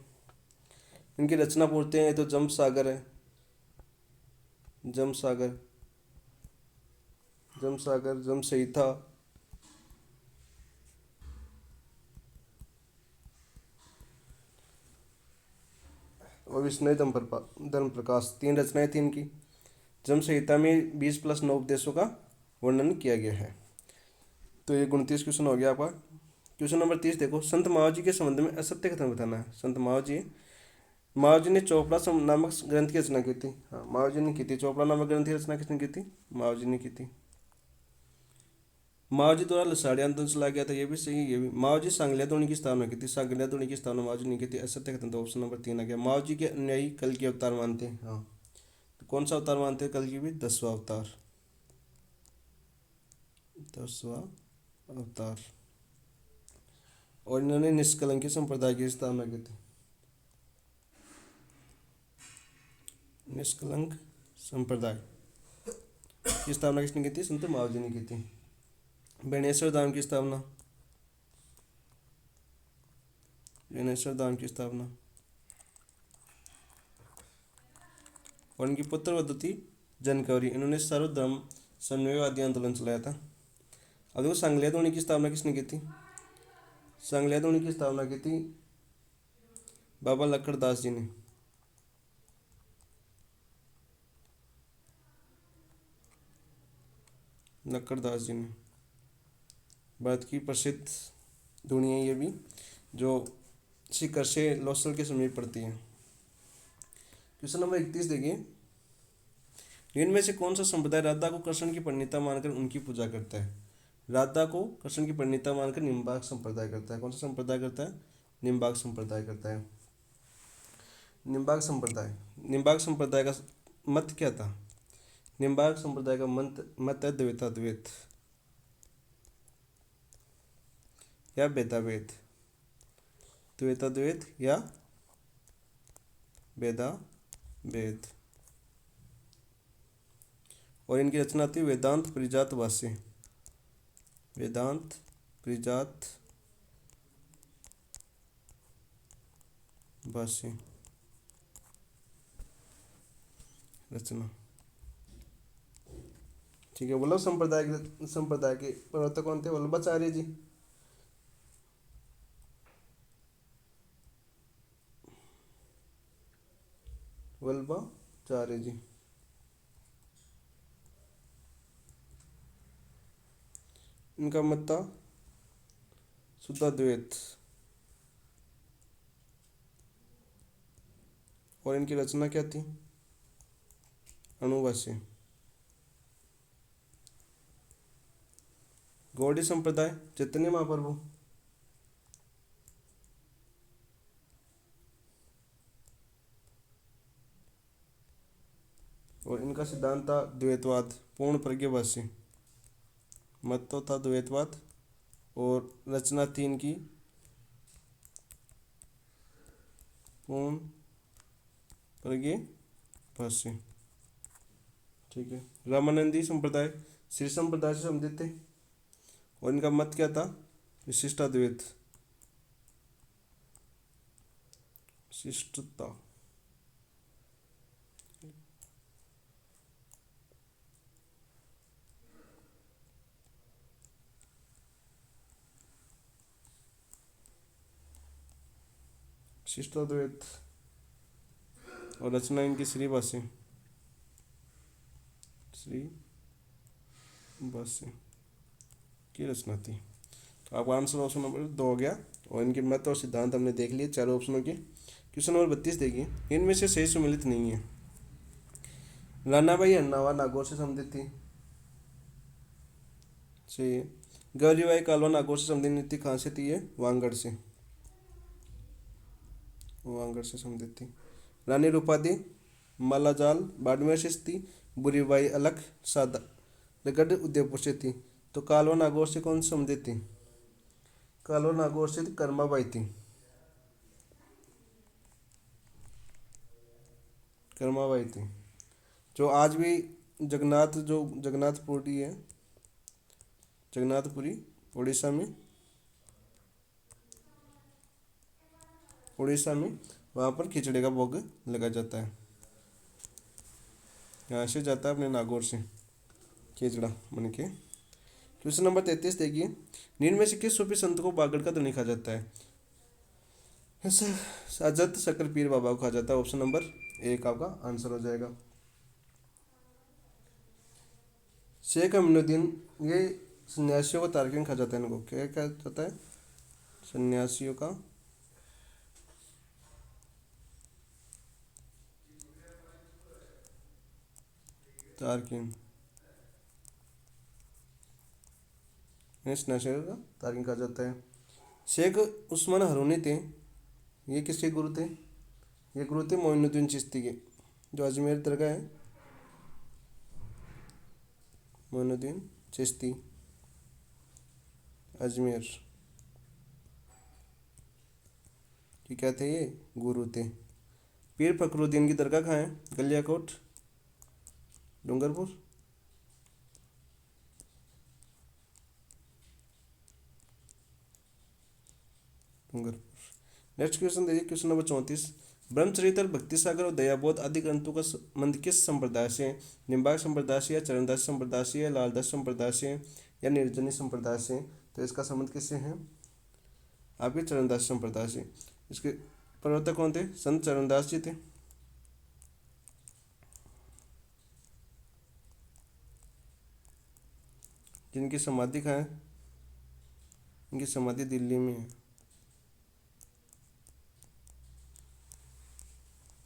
इनकी रचना पूछते हैं तो जम सागर है, जम सागर, जम सागर, जम संहिता, और विष्णु धर्म प्रकाश, तीन रचनाएं थी इनकी। जम संहिता में 20+9 उपदेशों का वर्णन किया गया है। तो ये 29 क्वेश्चन हो गया आपका। क्वेश्चन नंबर 30 देखो, संत माओ जी के संबंध में असत्य कथन बताना है। संत माओ जी ने चोपड़ा नामक ग्रंथ की रचना की थी। हाँ, माओ जी ने की थी चोपड़ा नामक ग्रंथ की रचना, किसने की थी, माओ जी ने की थी। माओ जी द्वारा लसाड़ी आंदोलन चलाया गया था, ये भी सही, ये भी। माओ जी सांगलिया धोनी की स्थापना की थी, सांगलिया धोनी की स्थापना माओ जी ने की थी, असत्य कथन। तो ऑप्शन नंबर 3 आ गया। माओ जी के अनुयायी कल की अवतार मानते हैं, हाँ, तो कौन सा अवतार मानते हैं कल की भी, 10वां अवतार, 10वां अवतार। और इन्होंने निष्कलंकी संप्रदाय की स्थापना की थी, निष्कलंक संप्रदाय की स्थापना किसने की थी, संत माओ जी ने की थी। बेणेश्वर धाम की स्थापना, बेणेश्वर धाम की स्थापना, और इनकी पुत्र वधु थी जनकवरी, इन्होंने सर्वधर्म समन्वयवादी आंदोलन चलाया था। अब देखो सांगलिया धोनी की स्थापना किसने की थी, सांगलिया धोनी की स्थापना की थी बाबा लक्कड़ दास जी ने, लक्कड़ दास जी ने। भारत की प्रसिद्ध धुनी है ये भी, जो सीकर से लोसल के समीप पड़ती है। क्वेश्चन नंबर 31 देखिए, इनमें से कौन सा संप्रदाय राधा को कृष्ण की परिणीता मानकर उनकी पूजा करता है। राधा को कृष्ण की परिणीता मानकर निम्बार्क संप्रदाय करता है। कौन सा संप्रदाय करता है, निम्बार्क संप्रदाय करता है। निम्बार्क संप्रदाय, निम्बार्क संप्रदाय का मत क्या था, निम्बार्क संप्रदाय का मत है द्वैताद्वैत या भेदाभेद, द्वैताद्वैत या भेदाभेद। और इनकी रचना थी वेदांत परिजात भाष्य, वेदांत परिजात भाष्य रचना, ठीक है। वल्लभ संप्रदाय के प्रवर्तक कौन थे, वल्लभाचार्य जी। वल्लभाचार्य जी। इनका मत था शुद्धाद्वैत, और इनकी रचना क्या थी, अणुभाष्य। गौड़ी संप्रदाय, चैतन्य महाप्रभु, और इनका सिद्धांत था द्वैतवाद, पूर्ण प्रज्ञाभाषी। मत तो था द्वैतवाद और रचना थी इनकी पूर्ण प्रज्ञाभाषी। ठीक है। रामानंदी संप्रदाय श्री संप्रदाय से संबंधित थे और इनका मत क्या था? विशिष्टाद्वैत, विशिष्टता। विशिष्टाद्वैत और रचना इनकी श्री भाष्य, श्री भाष्य की रचना थी। तो आपका आंसर ऑप्शन नंबर 2 हो गया और इनके मत और सिद्धांत हमने देख लिए चारों ऑप्शनों के। क्वेश्चन नंबर 32 देखिए, इनमें से सही सम्मिलित नहीं है। रानाबाई अन्नावा नागौर से संबंधित थी, सही है। गौरीबाई कालवा नागौर से संबंधित थी, कहाँ से थी ये? वांगड़ से, वांगड़ से संबंधित थी। रानी रूपादी मालाजाल बाड़मेर से थी। बुरीबाई अलख सादागढ़ उदयपुर से थी। तो कालवा नागौर से कौन से संबंधित थी? कालवा नागौर से कर्माबाई थी, कर्माबाई थी। जो आज भी जगन्नाथपुरी है, जगन्नाथपुरी उड़ीसा में, वहाँ पर खिचड़ी का भोग लगा जाता है। यहाँ से जाता है अपने नागौर से खिचड़ा बन के। क्वेश्चन नंबर 33 देखिए, निम्न में से किस सूफी संत को बागड़ का धनी कहा जाता है? साजत शक्कर पीर बाबा को कहा जाता है। ऑप्शन नंबर 1 आपका आंसर हो जाएगा। शेख अमीनुद्दीन, ये सन्यासियों का तारकिन कहा जाता है। इनको क्या कहा जाता है? सन्यासियों का तारकिन, सन्यासियों का तारकिन कहा जाता है। शेख उस्मान हरूनी थे, ये किसके गुरु थे? ये गुरु थे मोइनुद्दीन चिश्ती के, जो अजमेर दरगाह है, मोइनुद्दीन चिश्ती अजमेर की क्या थे? ये गुरु थे। पीर फखरुद्दीन की दरगाह कहाँ है? गलियाकोट, डूंगरपुर, डूंगरपुर। नेक्स्ट क्वेश्चन देखिए, क्वेश्चन नंबर 34, ब्रह्मचरित्र भक्ति सागर और दयाबोध आदि ग्रंथों का संबंध किस संप्रदाय से? निम्बार्क संप्रदाय से, या चरणदास संप्रदाय से, या लालदास संप्रदाय से, या निर्जनी संप्रदाय से? तो इसका संबंध किससे है? आपके चरणदास संप्रदाय से। इसके प्रवर्तक कौन थे? संत चरणदास जी थे। जिनकी समाधि कहाँ है? इनकी समाधि दिल्ली में है,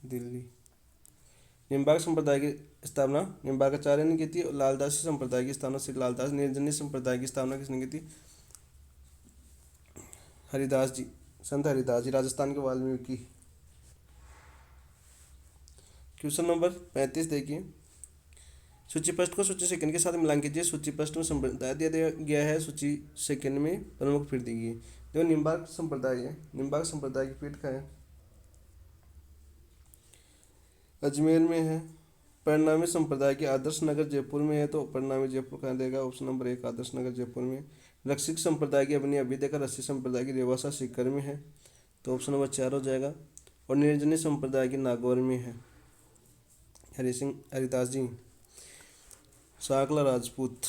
दिल्ली। निम्बार्क संप्रदाय की स्थापना निम्बार्काचार्य ने की थी और लालदासी संप्रदाय की स्थापना श्री लालदास। निर्जनी संप्रदाय की स्थापना किसने की थी? हरिदास जी, संत हरिदास जी, राजस्थान के वाल्मीकि। क्वेश्चन नंबर 35 देखिए, सूचीपृष्ठ को सूची सेकंड के साथ मिलान कीजिए। सूचीपृष्ठ में संप्रदाय दिया गया है, सूची सेकंड में प्रमुख पीठ दी गई है। जो निम्बार्क संप्रदाय है, निम्बार्क संप्रदाय की पीठ कहाँ है? अजमेर में है। परिणामी संप्रदाय की आदर्श नगर जयपुर में है, तो परिणामी जयपुर कहाँ देगा? ऑप्शन नंबर 1 आदर्श नगर जयपुर में। रक्षिक संप्रदाय की अपनी अभी देखा, रस्सी संप्रदाय की रेवासा सीकर में है, तो ऑप्शन नंबर 4 हो जाएगा। और निर्जनी संप्रदाय की नागौर में है। हरिदास जी, साकला राजपूत,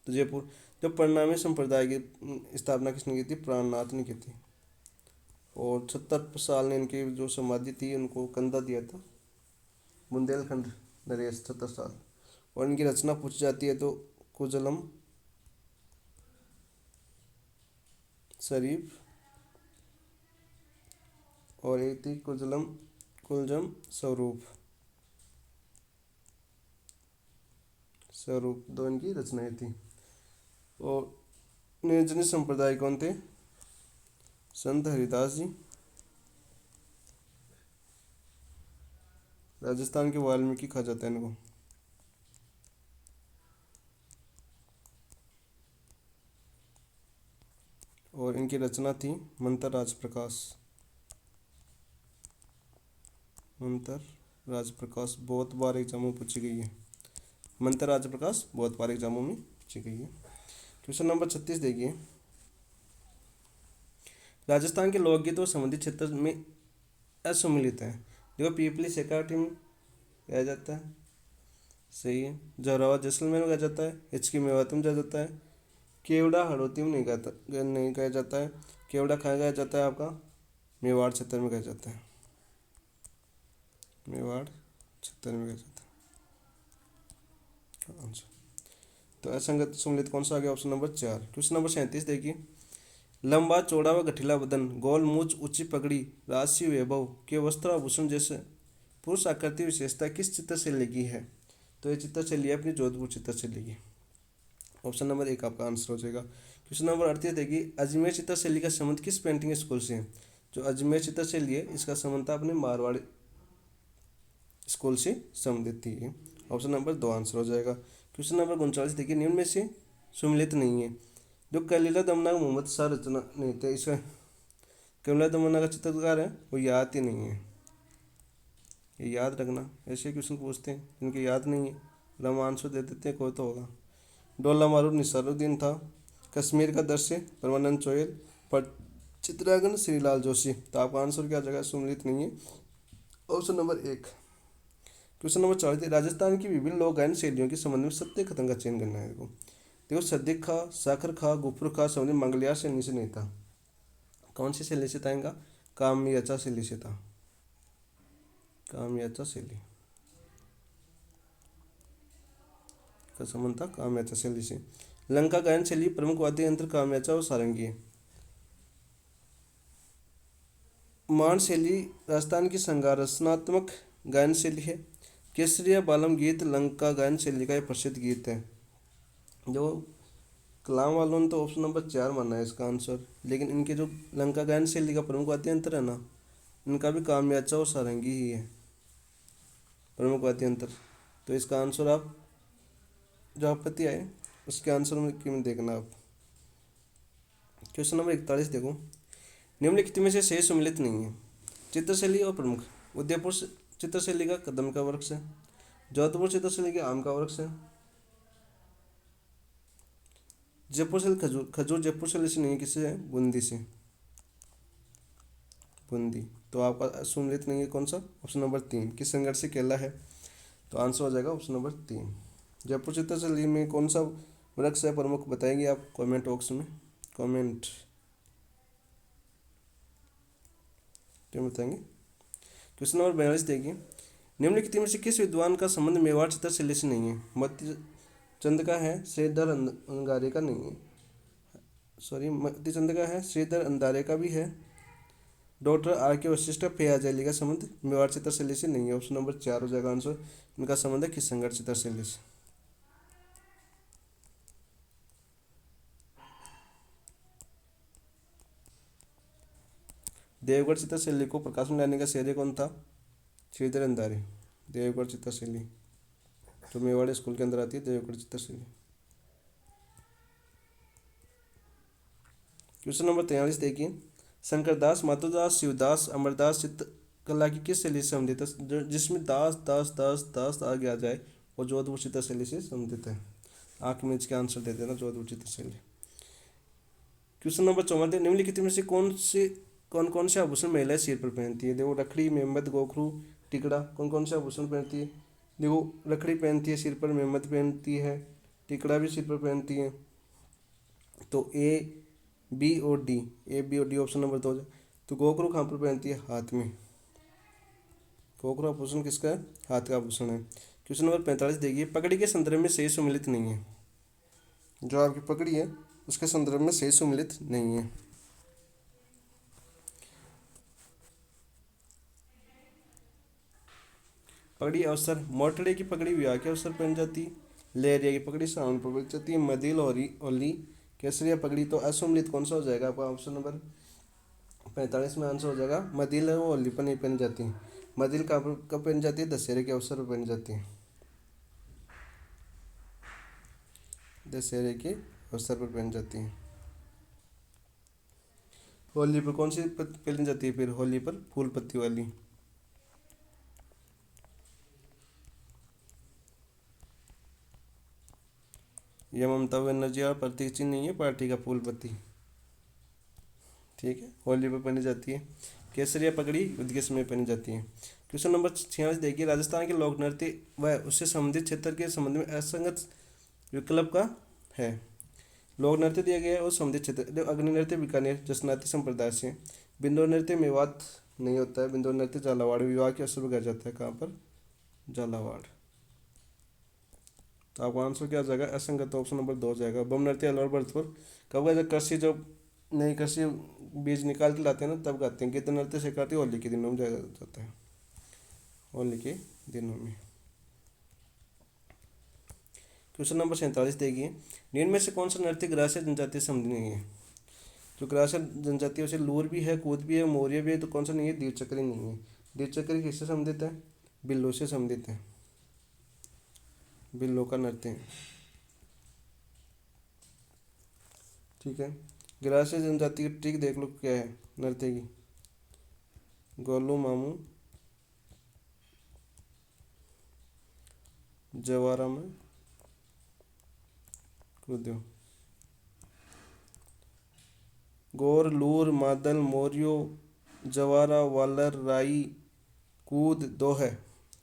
तो जयपुर। जो परिणामी संप्रदाय की स्थापना किसने की थी? प्राणनाथ ने की थी। और 70 साल ने इनकी जो समाधि थी उनको कंधा दिया था, बुंदेलखंड नरेश 70 साल। और इनकी रचना पूछी जाती है तो कुजलम शरीफ और एक थी कुलजम स्वरूप, दो इनकी रचनाएं थी। और निर्जनी संप्रदाय कौन थे? संत हरिदास जी, राजस्थान के वाल्मीकि कहा जाता है इनको। और इनकी रचना थी मंतर राज प्रकाश। मंतर राज प्रकाश बहुत बार एग्जामों में पूछी गई है। मंतर राज प्रकाश बहुत बार एग्जामों में पूछी गई है। क्वेश्चन नंबर 36 देखिए, राजस्थान के लोकगीतों संबंधित क्षेत्र में असम्मिलित है। देखो पीपली सेक्रेटरी में गाया जाता है, सही है। जोरावर जैसलमेर में गाया जाता है, हिचकी मेवाती में गाया जाता है, केवड़ा हड़ौती में नहीं गाया जाता है। केवड़ा कहाँ गाया जाता है आपका, मेवाड़ क्षेत्र में गाया जाता है। मेवाड़ क्षेत्र में गाया जाता है। आंसर तो असंगत सम्मिलित कौन सा आ गया, ऑप्शन नंबर 4। क्वेश्चन नंबर 37 देखिए, लंबा चौड़ा व गठीला बदन, गोल मूछ, ऊंची पगड़ी, राजसी वैभव के वस्त्र आभूषण जैसे पुरुष आकृति विशेषता किस चित्र शैली की है। तो ये चित्र शैली है अपनी जोधपुर चित्र शैली की। ऑप्शन नंबर 1 आपका आंसर हो जाएगा। क्वेश्चन नंबर 38 देखिए, अजमेर चित्र शैली का संबंध किस पेंटिंग स्कूल से है। जो अजमेर चित्र शैली है इसका संबंध था अपने मारवाड़ी स्कूल से संबंधित थी ये। ऑप्शन नंबर 2 आंसर हो जाएगा। क्वेश्चन नंबर 39 देखिए, निम्न में से सुमिलित नहीं है। जो कलीला दमना का मोहम्मद शाह रचना नहीं थे, इसका कलीला दमना का चित्रकार है वो याद ही नहीं है। ये याद रखना, ऐसे क्वेश्चन पूछते हैं जिनकी याद नहीं है, रामांशु दे देते हैं कोई तो होगा। डोला मारूद निसारुद्दीन था। कश्मीर का दृश्य परमानंद चोयल। पर चित्रांगन श्रीलाल जोशी। तो आपका आंसर क्या जगह सुमिलित नहीं है, option number 1। Question number 40, Rajasthan की विभिन्न लोक गायन शैलियों के संबंध में सत्य कथन का चयन करना है। देखो सदिक खा, साखर खा, गुफर खा संबंधी मंगलियार शैली से नहीं था। कौन सी शैली से था इनका, कामयाचा शैली से था। कामयाचा शैली का संबंध था कामयाचा शैली से। लंका गायन शैली प्रमुख वाद्य यंत्र कामयाचा और सारंगी है। मान शैली राजस्थान की संगार रचनात्मक गायन शैली है। केसरिया बालम गीत लंका गायन शैली का एक प्रसिद्ध गीत है। जो कलाम वालों ने तो ऑप्शन नंबर 4 माना है इसका आंसर, लेकिन इनके जो लंका गायन शैली का प्रमुख वाद्य यंत्र है ना, इनका भी कामयाचा और सारंगी ही है प्रमुख वाद्य यंत्र। तो इसका आंसर आप जो आपत्ति आए उसके आंसर में कीमत देखना आप। क्वेश्चन नंबर 41 देखो, निम्नलिखित में से सही सम्मिलित नहीं है। चित्रशैली और प्रमुख, उदयपुर चित्रशैली का कदम का वृक्ष है। जोधपुर चित्रशैली के आम का वृक्ष है। जयपुर शैली खजूर, खजूर जयपुर शैली से नहीं है, किससे है, बूंदी से, बूंदी। तो आपका सम्मिलित नहीं है कौन सा, ऑप्शन नंबर 3 किस संघर्ष से केला है। तो आंसर हो जाएगा ऑप्शन नंबर 3। जयपुर चित्रशैली में कौन सा वृक्ष है प्रमुख, बताएंगे आप कमेंट बॉक्स में, कमेंट क्या बताएंगे। क्वेश्चन नंबर 42 देखिए, निम्नलिखित में से किस विद्वान का संबंध मेवाड़ चित्रशैली से नहीं है। मध्य चंद का है, श्रीधर अंगारे का नहीं है, सॉरी मध्य चंद का है, श्रीधर अंधारे का भी है। डॉक्टर आर के वशिष्ठ फैयाज अली का संबंध मेवाड़ चित्रशैली से नहीं है। ऑप्शन नंबर 4 हो जाएगा आंसर। इनका संबंध है किशनगढ़ चित्रशैली से। देवगढ़ चित्रशैली को प्रकाश में लाने का श्रेय कौन था, श्रीधर अंधारे। देवगढ़ चित्रशैली जो मेवाड़ स्कूल के अंदर आती है, देवगढ़ चित्रशैली। क्वेश्चन नंबर 43 देखिए, शंकरदास, माधुदास, शिवदास, अमरदास चित्रकला की किस शैली से संबंधित है। जिसमें दास दास दास दास आगे आ जाए वो जोधपुर चित्रशैली से संबंधित है। आंख में इसके आंसर दे देना, जोधपुर चित्रशैली। क्वेश्चन नंबर 44, निम्नलिखित में से कौन कौन से आभूषण महिलाएं सिर पर पहनती है। देखो रखड़ी, मेहमद, गोखरू, टिकड़ा, कौन कौन से आभूषण पहनती है। देखो रखड़ी पहनती है सिर पर, मेहमद पहनती है, टिकड़ा भी सिर पर पहनती है। तो ए बी और डी ऑप्शन नंबर 2 हो जाए। तो गोखरू कहाँ पर पहनती है, हाथ में। गोखरू आभूषण किसका है, हाथ का आभूषण है। क्वेश्चन नंबर 45 देखिए, पगड़ी के संदर्भ में सही सम्मिलित नहीं है। जो आपकी पगड़ी है उसके संदर्भ में सही सम्मिलित नहीं है। पगड़ी अवसर, मोटड़े की पगड़ी विवाह के अवसर पहन जाती है। लहरिया की पगड़ी सावन पर पहन जाती है। मदिल ओली केसरिया पगड़ी तो असम्मिलित कौन सा हो जाएगा आपका, ऑप्शन नंबर 45 में आंसर हो जाएगा। मदिल है वो होली पर नहीं पहनी जाती। मदिल कब पहनी जाती है, दशहरे के अवसर पर पहनी जाती है। दशहरे के अवसर पर पहनी जाती है। होली पर कौन सी पहनी जाती है? फिर होली पर फूल पत्ती वाली। यह ममता बनर्जी और प्रतीक चिन्ह नहीं है पार्टी का, फूल पत्ती। ठीक है, होली पर पहनी जाती है। केसरिया पगड़ी युद्ध के समय पहनी जाती है। क्वेश्चन नंबर 46 देखिए, राजस्थान के लोक नृत्य व उससे संबंधित क्षेत्र के संबंध में असंगत विकल्प का है। लोक नृत्य दिया गया है और संबंधित क्षेत्र, अग्नि नृत्य बीकानेर जसनाती संप्रदाय से। बिंदो नृत्य मेवात नहीं होता है। बिंदो नृत्य झालावाड़ विवाह के अवसर पर गाया जाता है। कहाँ पर? झालावाड़। तो आपका आंसर क्या आ जाएगा? असंगत ऑप्शन नंबर 2 हो जाएगा। बम नृत्य अलवर भरतपुर कब गाया? जब कृषि जब नई कृषि बीज निकाल के लाते हैं ना तब गाते हैं। गिद्ध नृत्य सिखाती होली के दिनों में गाया जाता है, होली के दिनों में। क्वेश्चन नंबर 47 देखिए, निम्न में से कौन सा नृत्य ग्रासीय जनजातीय संबंधी नहीं है? जो ग्रासीय जनजाति है उसे लूर भी है, कूद भी है, मौर्य भी है, तो कौन सा नहीं है? द्विचक्री नहीं है। द्विचक्री किससे संबंधित है? बिल्लो से संबंधित है। बिल्लो का नृत्य है। ठीक है, ग्रासीय जनजाति की ट्रिक देख लो क्या है नृत्य की। गोलू मामू जवारा में कूदो। गौर, लूर, मादल, मोरियो, जवारा, वालर, राई, कूद, दोहे,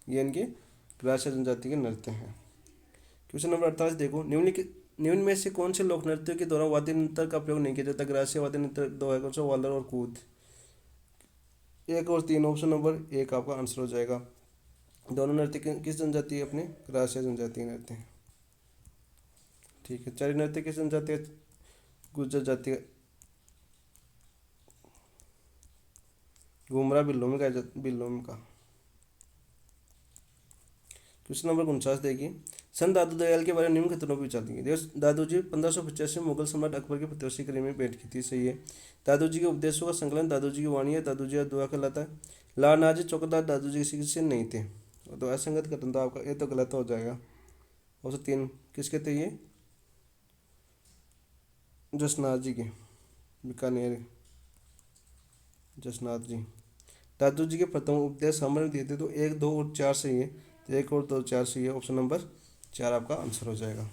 ये इनके ग्रासीय जनजाति के नृत्य हैं। क्वेश्चन नंबर 48 देखो, निम्न में से कौन से लोक नृत्यों के दौरान वाद्य यंत्र का प्रयोग नहीं किया जाता? ग्रासीय वाद्य यंत्र दो है, कौन सा? वालर और कूद। 1 और 3 ऑप्शन नंबर 1 आपका आंसर हो जाएगा। दोनों नृत्य किस जनजाति है? अपने ग्रासीय जनजाति नृत्य है। ठीक है, चारी नृत्य किस जनजाति है? गुर्जर जाति का। घूमरा बिल्लो में का बिल्लो में का। क्वेश्चन नंबर 49 देखिए, संत दादू दयाल के बारे में निम्न कथनों पर विचार देंगे। दादू जी 1585 में मुगल सम्राट अकबर के प्रत्योशी करीब में भेंट की थी, सही है। दादू जी के उपदेशों का संकलन दादू जी की वाणी है, दादू जी का दुआ कहलाता है। लाल नाजी चौकीदार दादू जी किसी से नहीं थे, तो असंगत कथन था आपका, ये तो गलत हो जाएगा। और 3 किसके थे ये? जसनाथ जी के, बीकानेर जसनाथ जी। दादू जी के प्रथम उपदेश सामान्य दिए थे, तो 1, 2 और 4 सही है। तो 1 और 2 4 सही है, ऑप्शन नंबर 4 आपका आंसर हो जाएगा।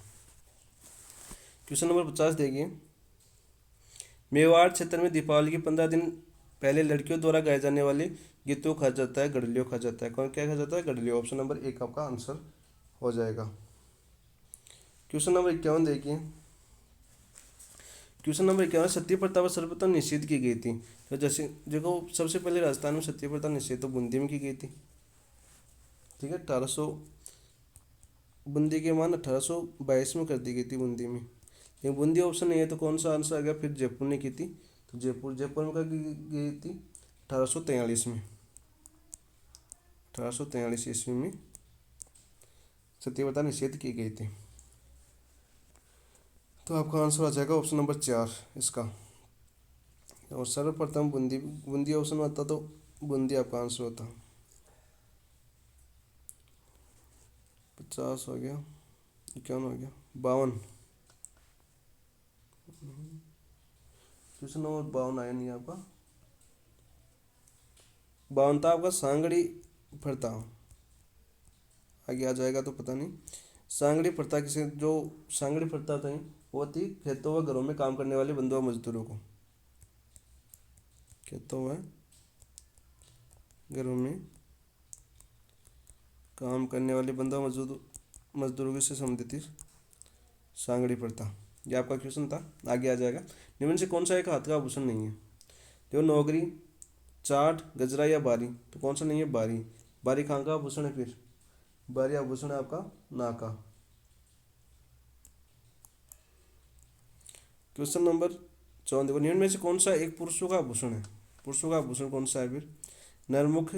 क्वेश्चन नंबर 50 देखिए, मेवाड़ क्षेत्र में दीपावली के 15 दिन पहले लड़कियों द्वारा गाए जाने वाले गीतों को कहा जाता है गढ़लियों कहा जाता है। कौन क्या कहा जाता है? गढ़लियों। ऑप्शन नंबर 1 आपका आंसर हो जाएगा। क्वेश्चन नंबर 51 देखिए, क्वेश्चन नंबर 51, सती प्रथा पर सर्वप्रथम निषेध की गई थी। तो जैसे देखो, सबसे पहले राजस्थान में सती प्रथा निषेध तो बूंदी में की गई थी। ठीक है, 1800 बूंदी के मान 1822 में कर दी गई थी बूंदी में। लेकिन बूंदी ऑप्शन नहीं है, तो कौन सा आंसर आ गया? फिर जयपुर ने की थी। तो जयपुर में कब गई थी? 1843 में। 1843 ईस्वी में सती प्रथा निषेध की गई थी। तो आपका आंसर आ जाएगा ऑप्शन नंबर 4 इसका। और सर्वप्रथम बूंदी, बूंदी ऑप्शन में आता तो बूंदी आपका आंसर होता। 50 हो गया, 51 हो गया, 52। क्वेश्चन नंबर 52 आया नहीं आपका। 52 था आपका सांगड़ी प्रथा। आगे आ जाएगा तो पता नहीं। सांगड़ी प्रथा किसे, जो सांगड़ी प्रथा थी वो थी खेतों व घरों में काम करने वाले बंधुआ मजदूरों को, खेतों व घरों में काम करने वाले बंधुआ मजदूरों से संबंधित थी सांगड़ी प्रथा। ये आपका क्वेश्चन था। आगे आ जाएगा, निम्न से कौन सा एक हाथ का आभूषण नहीं है? देखो, नौकरी, चाट, गजरा या बारी, तो कौन सा नहीं है? बारी। बारी कहाँ का आभूषण है? फिर बारी आभूषण है आपका नाका। क्वेश्चन नंबर 54 देखो, निम्न में से कौन सा एक पुरुषों का आभूषण है? पुरुषों का आभूषण कौन सा है? फिर नरमुख,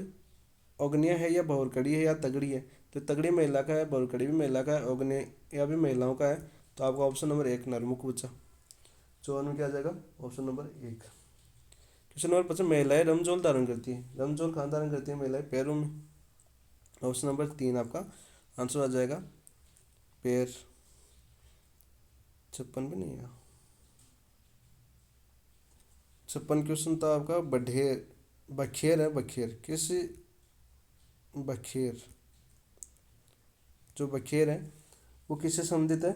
अग्निय है या बहुरकड़ी है या तगड़ी है? तो तगड़ी महिला का है, बहुरकड़ी भी महिला का है, अग्निय या भी महिलाओं का है। तो आपका ऑप्शन नंबर 1 नरमुख बचा। 54 में क्या आ जाएगा? Option number 1। क्वेश्चन नंबर 55, महिलाएं रमजोल धारण करती है। रमजोल कहाँ धारण करती है महिलाएं? पैरों में। ऑप्शन नंबर 3 आपका आंसर आ जाएगा, पैर। 56 भी नहीं है, 56 क्वेश्चन था आपका बखेर, बखेर है, बखेर किस, बखेर, जो बखेर है वो किससे संबंधित है,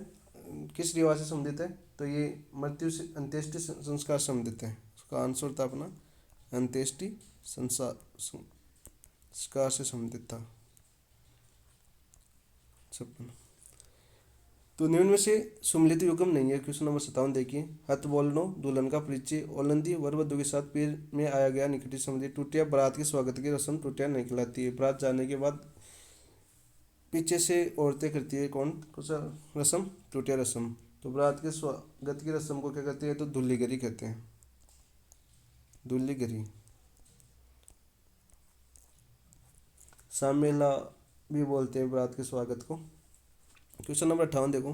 किस रिवाज से संबंधित है, तो ये मृत्यु से अंत्येष्टि संस्कार से संबंधित है। उसका आंसर था अपना अंत्येष्टि संस्कार से संबंधित था। 56। तो निम्न में से सुमलित युगम नहीं है। क्वेश्चन नंबर 57 देखिए। हथ बोलनो, दुल्हन का परिचय, ओलंदी वर वधू के साथ पीर में आया गया निकटी संबंधी, टूटिया बारात के स्वागत की रस्म टूटिया नहीं कहलाती है। बारात जाने के बाद पीछे से औरतें करती है कौन सा रस्म, टूटिया रस्म। तो बारात के स्वागत की रस्म को क्या कहते हैं, तो धुल्लीगरी कहते हैं, धुल्लीगरी। सामेला भी बोलते हैं बारात के स्वागत को। क्वेश्चन नंबर 58 देखो।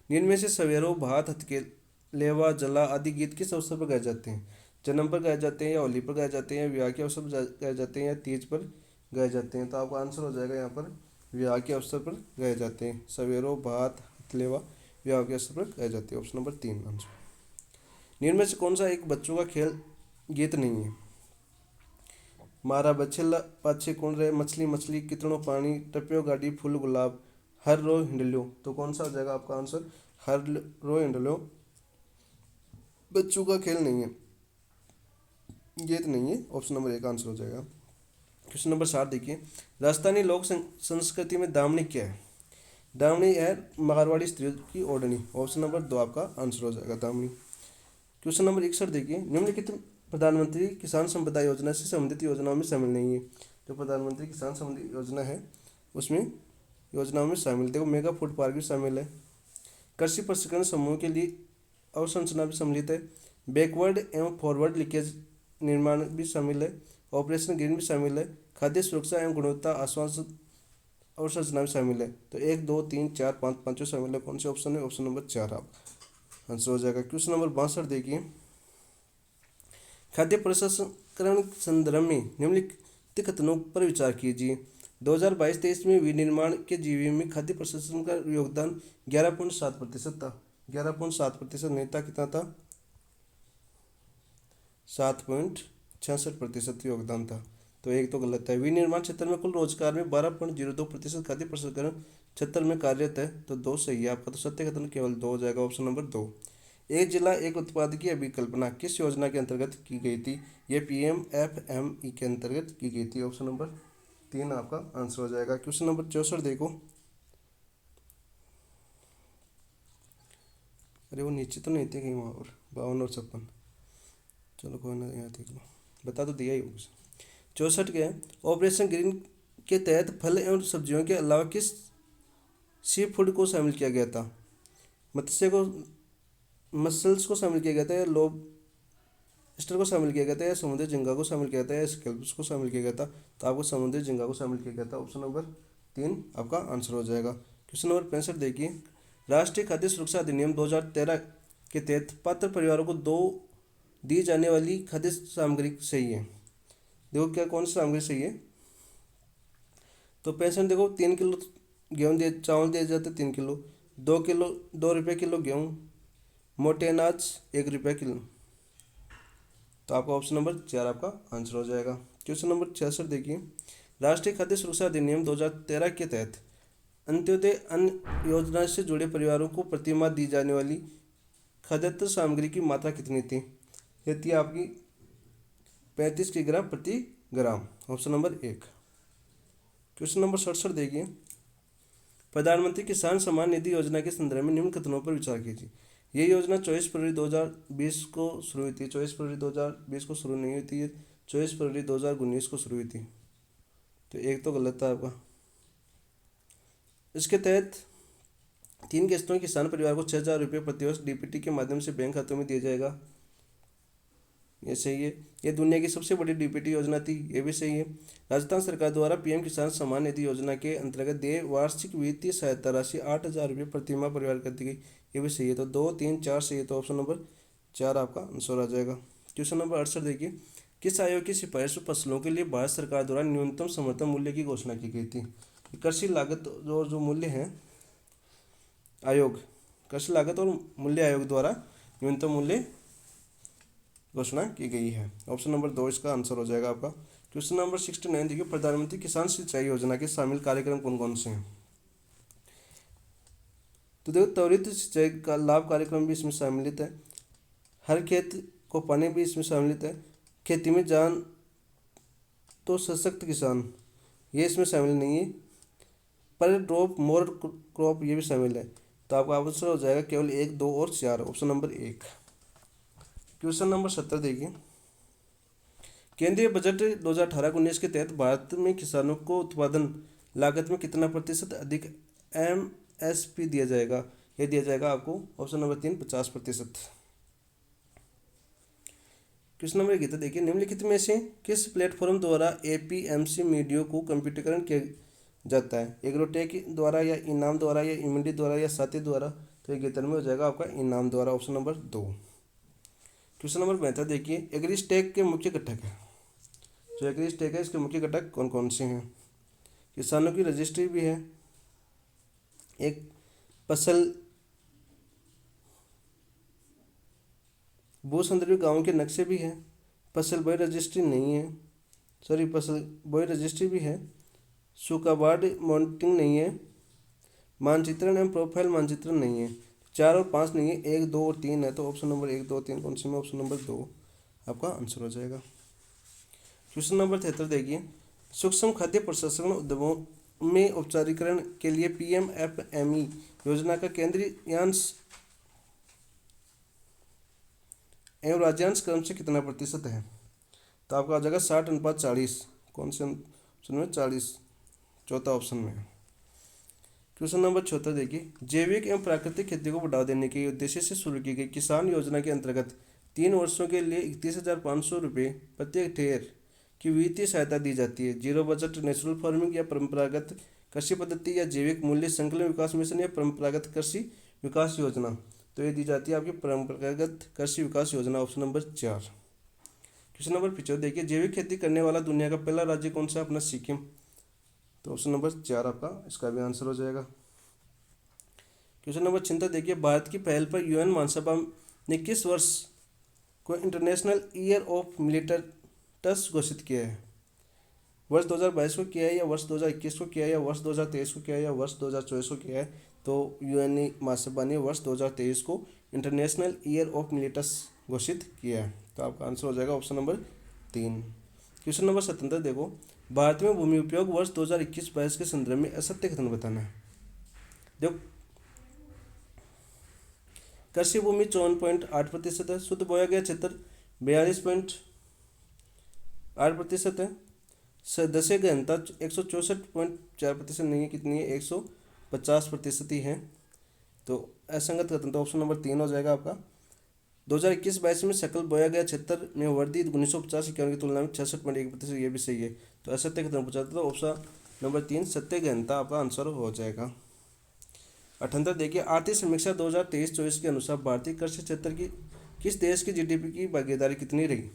निम्न में से सवेरो भात हथकेलेवा जला आदि गीत किस अवसर पर गाए जाते हैं। जन्म पर गाए जाते हैं, या होली पर गाए जाते हैं, या विवाह के अवसर पर गाए जाते हैं, या तीज पर गाए जाते हैं। तो आपका आंसर हो जाएगा यहाँ पर विवाह के अवसर पर गाए जाते हैं। सवेरो भात हथलेवा विवाह के अवसर पर गाए जाते हैं। Option number 3 answer. निम्न में से कौन सा एक बच्चों का खेल गीत नहीं है। मारा बछेला पाछे कौन रहे, मछली मछली कितनों पानी, टपियो गाड़ी फूल गुलाब, हर रो हिंडलो। तो कौन सा हो जाएगा आपका आंसर, हर रो हिंडलो बच्चों का खेल नहीं है, गीत नहीं है। ऑप्शन नंबर 1 आंसर हो जाएगा। क्वेश्चन नंबर 7 देखिए। राजस्थानी लोक संस्कृति में दामनी क्या है। दामनी है मारवाड़ी स्त्रियों की ओढ़नी। ऑप्शन नंबर 2 आपका आंसर हो जाएगा दामनी। क्वेश्चन नंबर 61 देखिए। निम्नलिखित प्रधानमंत्री किसान संपदा योजना से संबंधित योजनाओं में शामिल नहीं है। जो प्रधानमंत्री किसान संबंधी योजना है उसमें योजनाओं में शामिल, देखो मेगा फूड पार्क भी शामिल है, कृषि प्रशिक्षण समूह के लिए अवसंरचना भी सम्मिलित है, बैकवर्ड एवं फॉरवर्ड लीकेज निर्माण भी शामिल है, ऑपरेशन ग्रीन भी शामिल है, खाद्य सुरक्षा एवं गुणवत्ता आश्वासन अवसंरचना भी शामिल है। तो 1 2 3 4 5 पाँचों शामिल है। कौन से ऑप्शन है, ऑप्शन नंबर 4 आप आंसर हो जाएगा। क्वेश्चन नंबर 62 देखिए। खाद्य प्रसंस्करण संदर्भ में निम्नलिखित कथनों पर विचार कीजिए। 2022-23 में विनिर्माण के जीवी में खाद्य प्रसंस्करण का योगदान 11.7% था। 11.7% नहीं था, कितना था, 7.66% योगदान था। तो एक तो गलत है। विनिर्माण क्षेत्र में कुल रोजगार में 12.02% खाद्य प्रसंस्करण क्षेत्र में कार्यरत है। तो 2 सही है आपका। तो सत्य कथन केवल 2 हो जाएगा। Option number 2। एक जिला एक उत्पाद की अभिकल्पना किस योजना के अंतर्गत की गई थी। ये PMFME के अंतर्गत की गई थी। ऑप्शन नंबर 3 आपका आंसर हो जाएगा। क्वेश्चन नंबर 64 देखो। अरे वो नीचे तो नहीं थे कहीं वहाँ पर, 52 और 56। चलो कोई ना, यहाँ देख लो, बता तो दिया ही होगा। 64 के ऑपरेशन ग्रीन के तहत फल एवं सब्जियों के अलावा किस सी फूड को शामिल किया गया था। मत्स्य को, मसल्स को शामिल किया गया था, या लॉबस्टर को शामिल किया गया था, या समुद्री झींगा को शामिल किया गया था, या स्कैल्प्स को शामिल किया गया था। तो आपको समुद्री झींगा को शामिल किया गया था। ऑप्शन नंबर 3 आपका आंसर हो जाएगा। क्वेश्चन नंबर 65 देखिए। राष्ट्रीय खाद्य सुरक्षा अधिनियम 2013 के तहत पात्र परिवारों को दी जाने वाली खाद्य सामग्री सही है। देखो क्या कौन सी सामग्री सही है। तो पेंशन देखो 3 किलो गेहूँ दे, चावल दिए जाते 3 किलो, 2 रुपये किलो गेहूँ, मोटे अनाज 1 रुपये किलो। तो आपका ऑप्शन नंबर 4 आपका आंसर हो जाएगा। क्वेश्चन नंबर 66 देखिए। राष्ट्रीय खाद्य सुरक्षा अधिनियम 2013 के तहत अंत्योदय अन्न योजना से जुड़े परिवारों को प्रतिमाह दी जाने वाली खाद्यान्न सामग्री की मात्रा कितनी थी। यह थी आपकी 35 किलोग्राम प्रति gram. Option number 1। Question number 67 देखिए। प्रधानमंत्री किसान सम्मान निधि योजना के संदर्भ में निम्न कथनों पर विचार कीजिए। ये योजना 24 फरवरी 2020 को शुरू हुई थी। 24 फरवरी 2020 को शुरू नहीं हुई थी, 24 फरवरी 2019 को शुरू हुई थी। तो एक तो गलत था आपका। इसके तहत 3 किस्तों में किसान परिवार को 6,000 रुपये प्रतिवर्ष DPT के माध्यम से बैंक खातों में दिया जाएगा। ये सही है। ये दुनिया की सबसे बड़ी DPT योजना थी। ये भी सही है। राजस्थान सरकार द्वारा PM किसान सम्मान निधि योजना के अंतर्गत दिए वार्षिक वित्तीय सहायता राशि 8,000 रुपये प्रतिमाह परिवार कर दी गई। ये भी सही है। तो 2 3 4 सही है। तो ऑप्शन नंबर 4 आपका आंसर आ जाएगा। क्वेश्चन नंबर 68 देखिए। किस आयोग की सिफारिश पर फसलों के लिए भारत सरकार द्वारा न्यूनतम समर्थन मूल्य की घोषणा की गई थी। कृषि लागत जो मूल्य है आयोग, कृषि लागत और मूल्य आयोग द्वारा न्यूनतम मूल्य घोषणा की गई है। ऑप्शन नंबर 2 इसका आंसर हो जाएगा आपका। क्वेश्चन नंबर 69 देखिए, प्रधानमंत्री किसान सिंचाई योजना के शामिल कार्यक्रम कौन कौन से हैं। तो देखो, त्वरित सिंचाई का लाभ कार्यक्रम भी इसमें सम्मिलित है, हर खेत को पानी भी इसमें सम्मिलित है, खेती में जान तो सशक्त किसान ये इसमें शामिल नहीं है, पर ड्रॉप मोर क्रॉप ये भी शामिल है। तो आपका आंसर हो जाएगा केवल 1, 2 और 4, ऑप्शन नंबर 1। क्वेश्चन नंबर 70 देखिए, केंद्रीय बजट 2018-19 के तहत भारत में किसानों को उत्पादन लागत में कितना प्रतिशत अधिक एमएसपी दिया जाएगा। यह दिया जाएगा आपको ऑप्शन नंबर 3, 50%। क्वेश्चन नंबर 11 देखिए, निम्नलिखित में से किस प्लेटफॉर्म द्वारा एपीएमसी मीडियो को कंप्यूटरीकरण किया जाता है। एग्रोटेक द्वारा या इनाम द्वारा या इमंडी द्वारा या साथी द्वारा। तो 11 में हो जाएगा आपका इनाम द्वारा, ऑप्शन नंबर 2। क्वेश्चन नंबर 72 देखिए, एग्रीस्टेक के मुख्य घटक है। जो एग्रीस्टेक है इसके मुख्य घटक कौन कौन से हैं। किसानों की रजिस्ट्री भी है, एक फसल भू संदर्भी गाँव के नक्शे भी है, फसल बॉय रजिस्ट्री नहीं है, सॉरी फसल बॉय रजिस्ट्री भी है, सूखा बाढ़ मॉनिटरिंग नहीं है, मानचित्रण एवं प्रोफाइल मानचित्रण नहीं है, 4 और 5 नहीं है, 1, 2 और 3 है। तो ऑप्शन नंबर 1, 2, 3 कौन से में, ऑप्शन नंबर 2 आपका आंसर हो जाएगा। क्वेश्चन नंबर 73 देखिए, सूक्ष्म खाद्य प्रसंस्करण उद्योगों में औपचारिकरण के लिए पीएमएफएमई योजना का केंद्रीय अंश एवं राज्यांश क्रम से कितना प्रतिशत है। तो आपका आ जाएगा 60:40, कौन से ऑप्शन में, 40, चौथा ऑप्शन में। क्वेश्चन नंबर 74 देखिए, जैविक एवं प्राकृतिक खेती को बढ़ावा देने के उद्देश्य से शुरू की गई किसान योजना के अंतर्गत 3 वर्षों के लिए 31,500 रुपये प्रति हेक्टेयर की वित्तीय सहायता दी जाती है। जीरो बजट नेचुरल फार्मिंग या परंपरागत कृषि पद्धति या जैविक मूल्य संकलन विकास मिशन या परंपरागत कृषि विकास योजना। तो ये दी जाती है आपकी परंपरागत कृषि विकास योजना, ऑप्शन नंबर 4। क्वेश्चन नंबर 75 देखिए, जैविक खेती करने वाला दुनिया का पहला राज्य कौन सा, अपना सिक्किम। तो ऑप्शन नंबर 4 आपका इसका भी आंसर हो जाएगा। क्वेश्चन नंबर 76 देखिए, भारत की पहल पर यूएन महासभा ने किस वर्ष को इंटरनेशनल ईयर ऑफ मिलिटरीज घोषित किया है। वर्ष 2022 को किया है या वर्ष 2021 को किया है या वर्ष 2023 को किया है या वर्ष 2024 को किया है। तो यूएन महासभा ने वर्ष 2023 को इंटरनेशनल ईयर ऑफ मिलिटरीज घोषित किया है। तो आपका आंसर हो जाएगा ऑप्शन नंबर 3। क्वेश्चन नंबर 77 देखो, भारत में भूमि उपयोग वर्ष 2021-22 के संदर्भ में असत्य कथन बताना है। देखो, कृषि भूमि 54.8% है, शुद्ध बोया गया क्षेत्र 42.8% है, सदस्य गहनता 164.4% नहीं है, कितनी है, 150% ही है। तो असंगत कथन, तो ऑप्शन नंबर 3 हो जाएगा आपका। 2021-22 में सकल बोया गया क्षेत्र में वृद्धि 1950-51 की तुलना में 66.1%, ये भी सही है। तो असत्य कथन पूछा था, तो ऑप्शन नंबर 3 सत्य गहनता आपका आंसर हो जाएगा। 78 देखिए, आर्थिक समीक्षा 2023-24 के अनुसार भारतीय कृषि क्षेत्र की किस देश की जीडीपी की भागीदारी कितनी रही।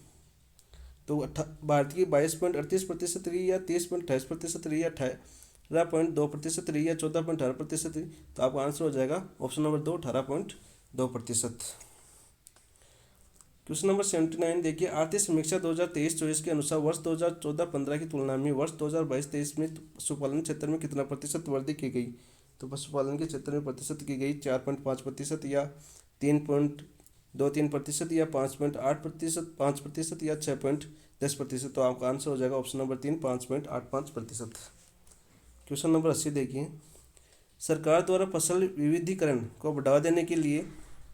तो भारत की 22.38% रही या 30.28% रही या 18.2% रही या 14.18% रही। तो आपका आंसर हो जाएगा ऑप्शन नंबर 2, 18.2%। क्वेश्चन नंबर 79 देखिए, आर्थिक समीक्षा 2023-24 के अनुसार वर्ष 2014-15 की तुलना में वर्ष 2022-23 में पशुपालन क्षेत्र में कितना प्रतिशत वृद्धि की गई। तो पशुपालन के क्षेत्र में प्रतिशत की गई 4.5% या 3.23% या 5.8%, 5% या 6.10%। तो आपका आंसर हो जाएगा ऑप्शन नंबर 3, 5.85%। क्वेश्चन नंबर 80 देखिए, सरकार द्वारा फसल विविधीकरण को बढ़ावा देने के लिए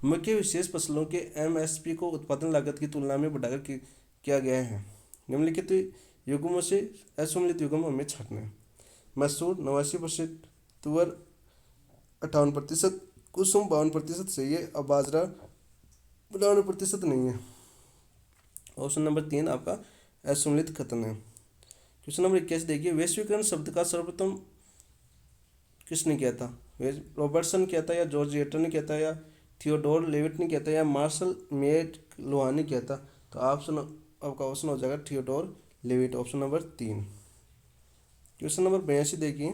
मुख्य विशेष फसलों के एमएसपी को उत्पादन लागत की तुलना में बढ़ाकर किया गया है। निम्नलिखित युग्मों से असम्मिलित युग्म हमें छांटना है। मसूर 89%, तुअर 58%, कुसुम 52% सही है, और बाजरा 52% नहीं है। ऑप्शन नंबर 3 आपका असम्मिलित कथन है। क्वेश्चन नंबर 21 देखिए, वैश्वीकरण शब्द का सर्वप्रथम किसने किया था। रॉबर्टसन किया था या जॉर्ज एटर ने किया था या थियोडोर लेविट ने किया था या मार्शल मेट लोहा ने किया था। तो आपका ऑप्शन हो जाएगा Theodore Levitt, option number 3। Question number 82 देखिए,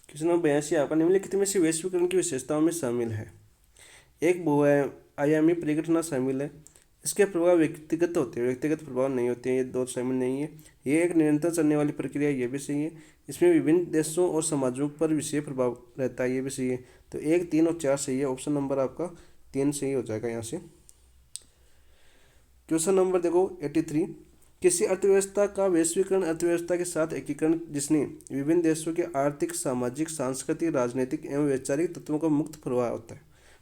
क्वेश्चन नंबर 82 आपका निम्नलिखित में से वैश्वीकरण की विशेषताओं में शामिल है। एक बहुआयामी परिघटना शामिल है, इसके प्रभाव व्यक्तिगत होते हैं, व्यक्तिगत प्रभाव नहीं होते हैं, ये दो शामिल नहीं है। ये एक निरंतर चलने वाली प्रक्रिया है, ये भी सही है। इसमें विभिन्न देशों और समाजों पर विषय प्रभाव रहता है, ये भी सही है। तो 1, 3 और 4 सही है। ऑप्शन नंबर आपका 3 सही हो जाएगा यहाँ से। क्वेश्चन नंबर देखो 83, किसी अर्थव्यवस्था का वैश्वीकरण अर्थव्यवस्था के साथ एकीकरण जिसने विभिन्न देशों के आर्थिक, सामाजिक, सांस्कृतिक, राजनीतिक एवं वैचारिक तत्वों का मुक्त प्रवाह होता है,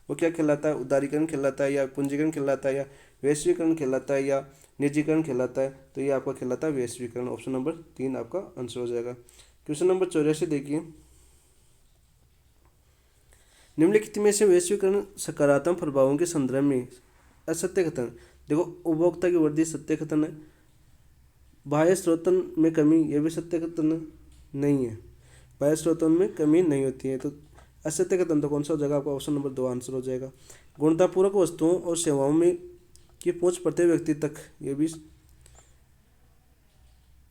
वो क्या कहलाता है? उदारीकरण कहलाता है, या पूंजीकरण कहलाता है, या वैश्वीकरण कहलाता है, या निजीकरण कहलाता है? तो ये आपका कहलाता है वैश्वीकरण। ऑप्शन नंबर 3 आपका आंसर हो जाएगा। क्वेश्चन नंबर 84 देखिए, निम्नलिखित में से वैश्वीकरण सकारात्मक प्रभावों के संदर्भ में असत्य कथन। देखो, उपभोक्ता की वृद्धि सत्य कथन है। बाह्य स्रोतों में कमी, ये भी सत्य कथन नहीं है। बाह्य स्रोतों में कमी नहीं होती है, तो असत्य कथन तो कौन सा हो जाएगा आपका? ऑप्शन नंबर 2 आंसर हो जाएगा। गुणवत्तापूर्वक वस्तुओं और सेवाओं में की पहुंच प्रत्येक व्यक्ति तक, ये भी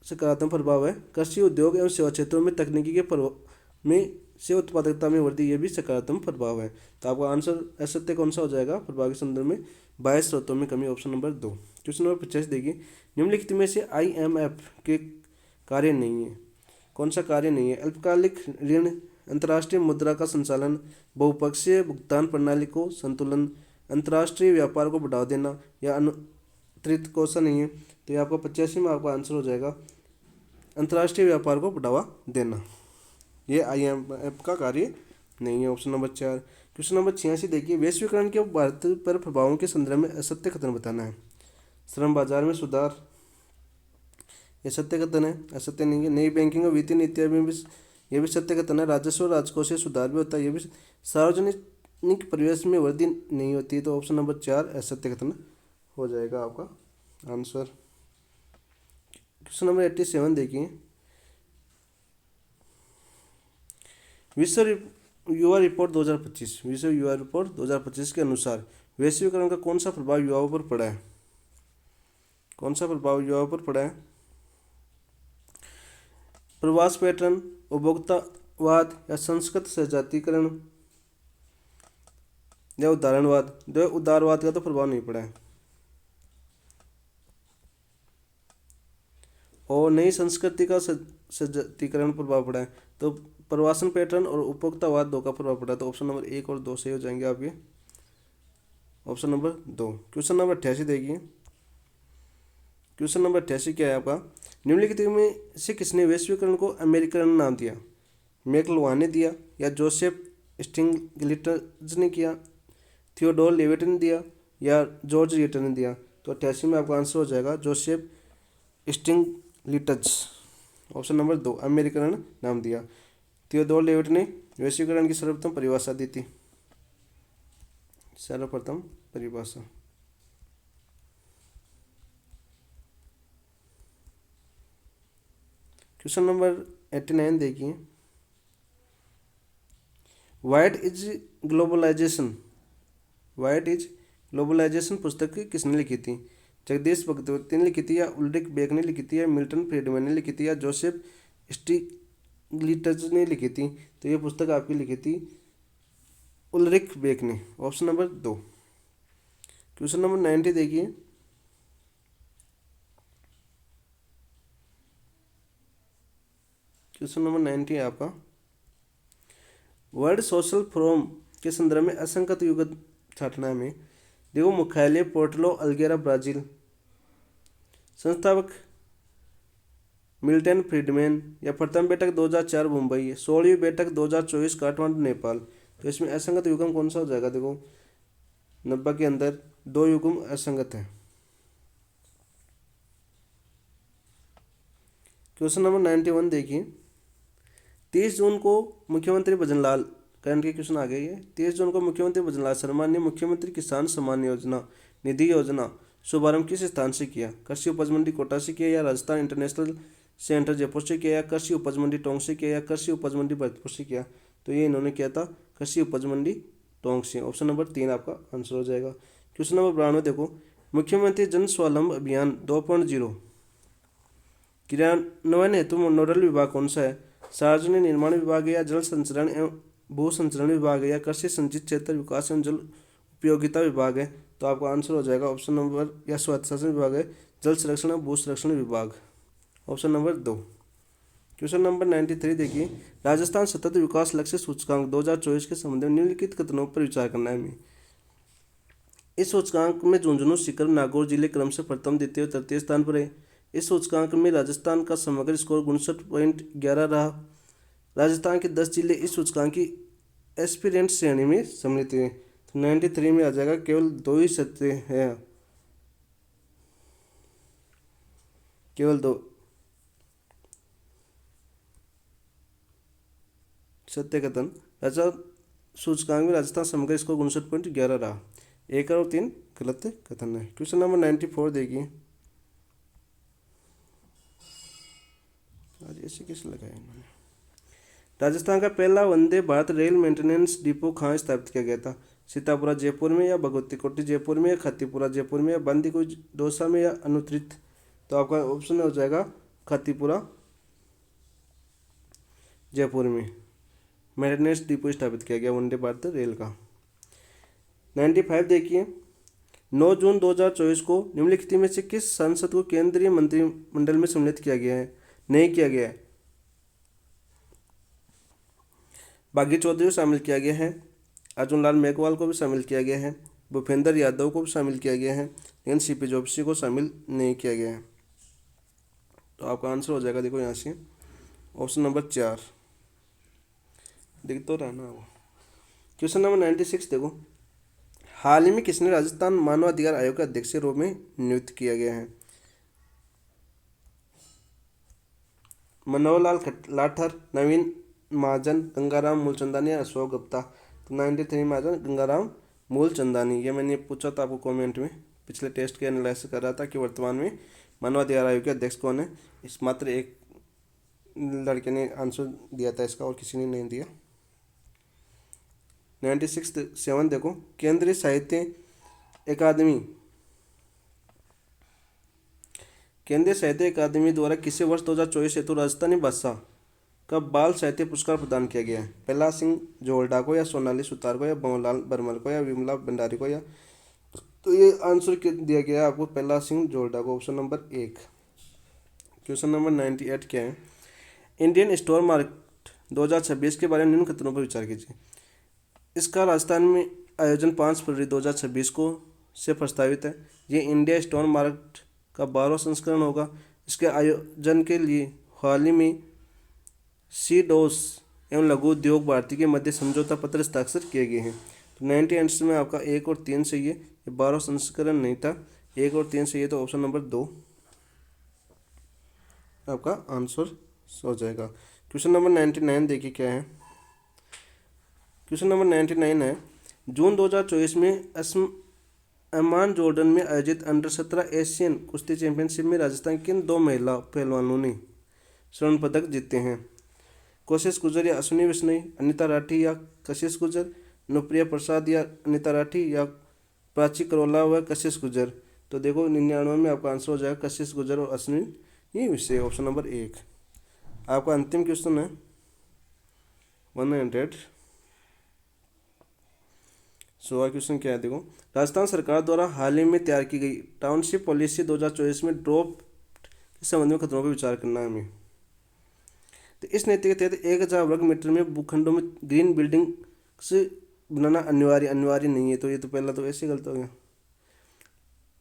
सकारात्मक प्रभाव है। कृषि, उद्योग एवं सेवा क्षेत्रों में तकनीकी के प्रभाव में से उत्पादकता में वृद्धि, ये भी सकारात्मक प्रभाव है। तो आपका आंसर असत्य कौन सा हो जाएगा प्रभाव के संदर्भ में? बाह्य स्रोतों में कमी, ऑप्शन नंबर 2। क्वेश्चन नंबर 85 देखिए, निम्नलिखित में से IMF के कार्य नहीं है, कौन सा कार्य नहीं है? अल्पकालिक ऋण, अंतर्राष्ट्रीय मुद्रा का संचालन, बहुपक्षीय भुगतान प्रणाली को संतुलन, अंतर्राष्ट्रीय व्यापार को बढ़ावा देना, या अनुत्रित, कौन सा नहीं है? तो ये आपका 85 में आपका आंसर हो जाएगा अंतर्राष्ट्रीय व्यापार को बढ़ावा देना। ये IMF का कार्य नहीं है, ऑप्शन नंबर 4। क्वेश्चन नंबर 86 देखिए, वैश्वीकरण के भारत पर प्रभावों के संदर्भ में असत्य कथन बताना है। श्रम बाजार में सुधार, ये सत्य कथन है, असत्य नहीं है। नई बैंकिंग और वित्तीय नीतियां में भी, ये भी सत्य कथन है। राजस्व और राजकोषीय सुधार भी होता है, ये भी। सार्वजनिक परिवेश में वृद्धि नहीं होती है, तो ऑप्शन नंबर 4 असत्य कथन हो जाएगा आपका आंसर। क्वेश्चन नंबर 87 देखिए, विश्व युवा रिपोर्ट 2025, विश्व युवा रिपोर्ट 2025 के अनुसार वैश्वीकरण का कौन सा प्रभाव युवाओं पर पड़ा है? कौन सा प्रभाव युवाओं पर पड़ा है? प्रवास पैटर्न, उपभोक्तावाद, या संस्कृत सजातीकरण, या उदाहरणवाद? जो उदारवाद का तो प्रभाव नहीं पड़ा है, और नई संस्कृति का सजातीकरण प्रभाव पड़ा है। तो प्रवासन पैटर्न और उपभोक्तावाद 2 का प्रभाव पड़ा है, तो ऑप्शन नंबर 1 और 2 सही हो जाएंगे आपके, ऑप्शन नंबर 2। क्वेश्चन नंबर 88 देखिए, क्वेश्चन नंबर 88 क्या है आपका? निम्नलिखित में से किसने वैश्वीकरण को अमेरिकन नाम दिया? मैक्लुहान ने दिया, या जोसेफ स्टिग्लिट्ज ने किया, थियोडोर लेविट ने दिया, या जॉर्ज रिटर ने दिया? तो 88 में आपका आंसर हो जाएगा जोसेफ स्टिग्लिट्ज, ऑप्शन नंबर 2, अमेरिकन नाम दिया। थियोडोर लेविट ने वैश्वीकरण की सर्वप्रथम परिभाषा दी थी, सर्वप्रथम परिभाषा। क्वेश्चन नंबर 89 देखिए, what is globalisation, what is globalisation पुस्तक किसने लिखी थी? जगदीश भगवती ने लिखी थी, या उल्रिक बेक ने लिखी थी, या मिल्टन फ्रीडमैन ने लिखी थी, या जोसेफ स्टिग्लिट्ज ने लिखी थी? तो ये पुस्तक आपकी लिखी थी उल्रिक बेक ने, ऑप्शन नंबर 2। क्वेश्चन नंबर 90 देखिए, क्वेश्चन नंबर 90 है आपका, वर्ल्ड सोशल फोरम के संदर्भ में असंगत युगत छाटना में। देखो, मुख्यालय पोर्टलो अल्गेरा ब्राजील, संस्थापक मिल्टन फ्रीडमैन, या प्रथम बैठक 2004 मुंबई, 16वीं बैठक 2024 काठमांडू नेपाल? तो इसमें असंगत युग्म कौन सा हो जाएगा? देखो, 90 के अंदर 2 युग्म असंगत है। क्वेश्चन नंबर 91 देखिए, 30 जून को मुख्यमंत्री भजनलाल, करंट के क्वेश्चन आ गए ये, 30 जून को मुख्यमंत्री भजनलाल शर्मा ने मुख्यमंत्री किसान सम्मान योजना निधि योजना शुभारंभ किस स्थान से किया? कृषि उपज मंडी कोटा से किया, या राजस्थान इंटरनेशनल सेंटर जयपुर से किया, या कृषि उपज मंडी टोंक से किया, या कृषि उपज मंडी भरतपुर से किया? तो ये इन्होंने किया था कृषि उपज मंडी टोंक से, ऑप्शन नंबर 3 आपका आंसर हो जाएगा। क्वेश्चन नंबर 92 देखो, मुख्यमंत्री जन स्वावलंब अभियान 2.0 क्रियान्वयन हेतु नोडल विभाग कौन सा है? सार्वजनिक निर्माण विभाग, या जल संचरण एवं भू संचरण विभाग, या कृषि संचित क्षेत्र विकास एवं जल उपयोगिता विभाग है, तो आपका आंसर हो जाएगा ऑप्शन नंबर, या स्वायत्त शासन विभाग है जल संरक्षण और भू संरक्षण विभाग, ऑप्शन नंबर 2। क्वेश्चन नंबर 93 देखिए, राजस्थान सतत विकास लक्ष्य सूचकांक 2024 के संबंध में निम्नलिखित कथनों पर विचार करना है हमें। इस सूचकांक में झुंझुनू, सीकर, नागौर जिले क्रमशः प्रथम, द्वितीय और तृतीय स्थान पर है। इस सूचकांक में राजस्थान का समग्र स्कोर 59.11 रहा। राजस्थान के 10 जिले इस सूचकांक की एस्पिरेंट श्रेणी में सम्मिलित हैं। तो 93 में आ जाएगा, केवल 2 ही सत्य है, केवल 2 सत्य कथन। राजस्थान सूचकांक में राजस्थान समग्र स्कोर 59.11 रहा। 1 और 3 गलत कथन है। क्वेश्चन नंबर 94 देखिए, आज ऐसे कैसे लगाया इन्होंने। राजस्थान का पहला Vande Bharat rail maintenance depot कहाँ स्थापित किया गया था? सीतापुरा जयपुर में, या भगवती कोठी जयपुर में, या खतीपुरा जयपुर में, या बांदीकुई दौसा में, या अनुत्तरित? तो आपका ऑप्शन हो जाएगा खतीपुरा जयपुर में मेंटेनेंस डिपो स्थापित किया गया वंदे भारत रेल का। 95 देखिए, 9 जून 2024 को निम्नलिखित में से किस सांसद को केंद्रीय मंत्रिमंडल में सम्मिलित किया गया है, नहीं किया गया है? बागी चौधरी को शामिल किया गया है, अर्जुन लाल मेघवाल को भी शामिल किया गया है, भूपेंद्र यादव को भी शामिल किया गया है, लेकिन सीपी जोशी को शामिल नहीं किया गया है। तो आपका आंसर हो जाएगा, देखो यहाँ से ऑप्शन नंबर 4 दिख तो रहा ना वो। क्वेश्चन नंबर 96 देखो, हाल ही में किसने राजस्थान मानवाधिकार आयोग के अध्यक्ष के रूप में नियुक्त किया गया है? मनोहर लाल लाठर, नवीन महाजन, गंगाराम मूलचंदानी या अशोक गुप्ता? तो 93 में आ जाए गंगाराम मूलचंदानी। ये मैंने पूछा था आपको कमेंट में, पिछले टेस्ट के एनालिसिस कर रहा था कि वर्तमान में मानवाधिकार आयोग के अध्यक्ष कौन है। इस मात्र एक लड़के ने आंसर दिया था इसका, और किसी ने नहीं दिया। 96 देखो, केंद्रीय साहित्य अकादमी द्वारा किसे वर्ष 2024 हेतु राजस्थानी भाषा का बाल साहित्य पुरस्कार प्रदान किया गया है? प्रहलाद सिंह जोल्डा को, या सोनाली सुतार को, या बंगलाल बर्मल को, या विमला भंडारी को, या? तो ये आंसर दिया गया है आपको प्रहलाद सिंह जोल्डा को, ऑप्शन नंबर 1। क्वेश्चन नंबर 98 क्या है? इंडियन स्टॉक मार्केट 2026 के बारे में निम्न कथनों पर विचार कीजिए। इसका राजस्थान में आयोजन 5 फरवरी 2026 को से प्रस्तावित है। ये इंडिया स्टॉक मार्केट का 12वां संस्करण होगा। इसके आयोजन के लिए हाल ही में सीडोस एवं लघु उद्योग भारती के मध्य समझौता पत्र हस्ताक्षर किए गए हैं। तो 90 आंसर में आपका 1 और 3 सही है। ये 12वां संस्करण नहीं था, 1 और 3 सही है, तो ऑप्शन नंबर 2 आपका आंसर हो जाएगा। क्वेश्चन नंबर 99 देखिए क्या है। क्वेश्चन नंबर 99 है, जून 2024 में अम्मान जॉर्डन में आयोजित अंडर 17 एशियन कुश्ती चैंपियनशिप में राजस्थान के किन 2 महिला पहलवानों ने स्वर्ण पदक जीते हैं? कोशिश गुजर या अश्विनी विष्णोई, अनिता राठी या कशिश गुजर, नुप्रिया प्रसाद या अनिता राठी, या प्राची करोला व कशिश गुजर? तो देखो 99 में आपका आंसर हो जाएगा कशिश गुजर और अश्विनी विष्णोई, ऑप्शन नंबर 1। आपका अंतिम क्वेश्चन है 100। सोलह क्वेश्चन क्या है देखो, राजस्थान सरकार द्वारा हाल ही में तैयार की गई टाउनशिप पॉलिसी 2024 में ड्रॉप के संबंध में खतरों पर विचार करना है हमें। तो इस नीति के तहत 1000 वर्ग मीटर में भूखंडों में ग्रीन बिल्डिंग से बनाना अनिवार्य नहीं है। तो ये तो पहला तो ऐसे गलत हो गया।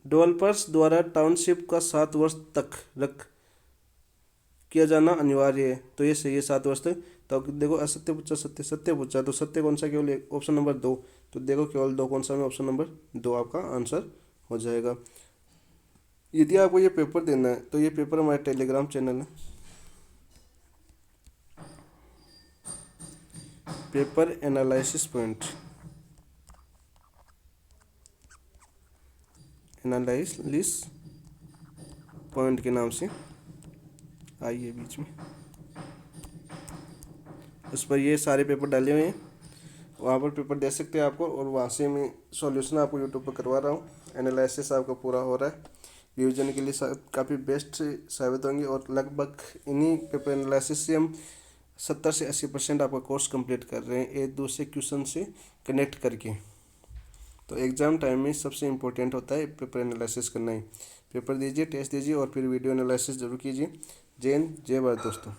डेवलपर्स द्वारा टाउनशिप का 7 वर्ष तक रख किया जाना अनिवार्य है, तो ये सही है 7 वर्ष तक। तो देखो असत्य पूछा, सत्य पूछा, तो सत्य कौन सा? केवल ऑप्शन नंबर 2। तो देखो केवल 2 कौन सा में? ऑप्शन नंबर 2 आपका आंसर हो जाएगा। यदि आपको ये पेपर देना है तो ये पेपर हमारे टेलीग्राम चैनल है, पेपर एनालिसिस पॉइंट के नाम से आइए बीच में, उस पर ये सारे पेपर डाले हुए हैं, वहाँ पर पेपर दे सकते हैं आपको। और वहाँ से मैं सॉल्यूशन आपको यूट्यूब पर करवा रहा हूँ। एनालिसिस आपका पूरा हो रहा है, रिवीजन के लिए काफ़ी बेस्ट साबित होंगे। और लगभग इन्हीं पेपर एनालिसिस से हम 70 से 80% आपका कोर्स कंप्लीट कर रहे हैं, एक दूसरे क्वेश्चन से कनेक्ट करके। तो एग्ज़ाम टाइम में सबसे इम्पोर्टेंट होता है पेपर एनालिसिस करना ही। पेपर दीजिए, टेस्ट दीजिए और फिर वीडियो एनालिसिस जरूर कीजिए। जय हिंद, जय भारत दोस्तों।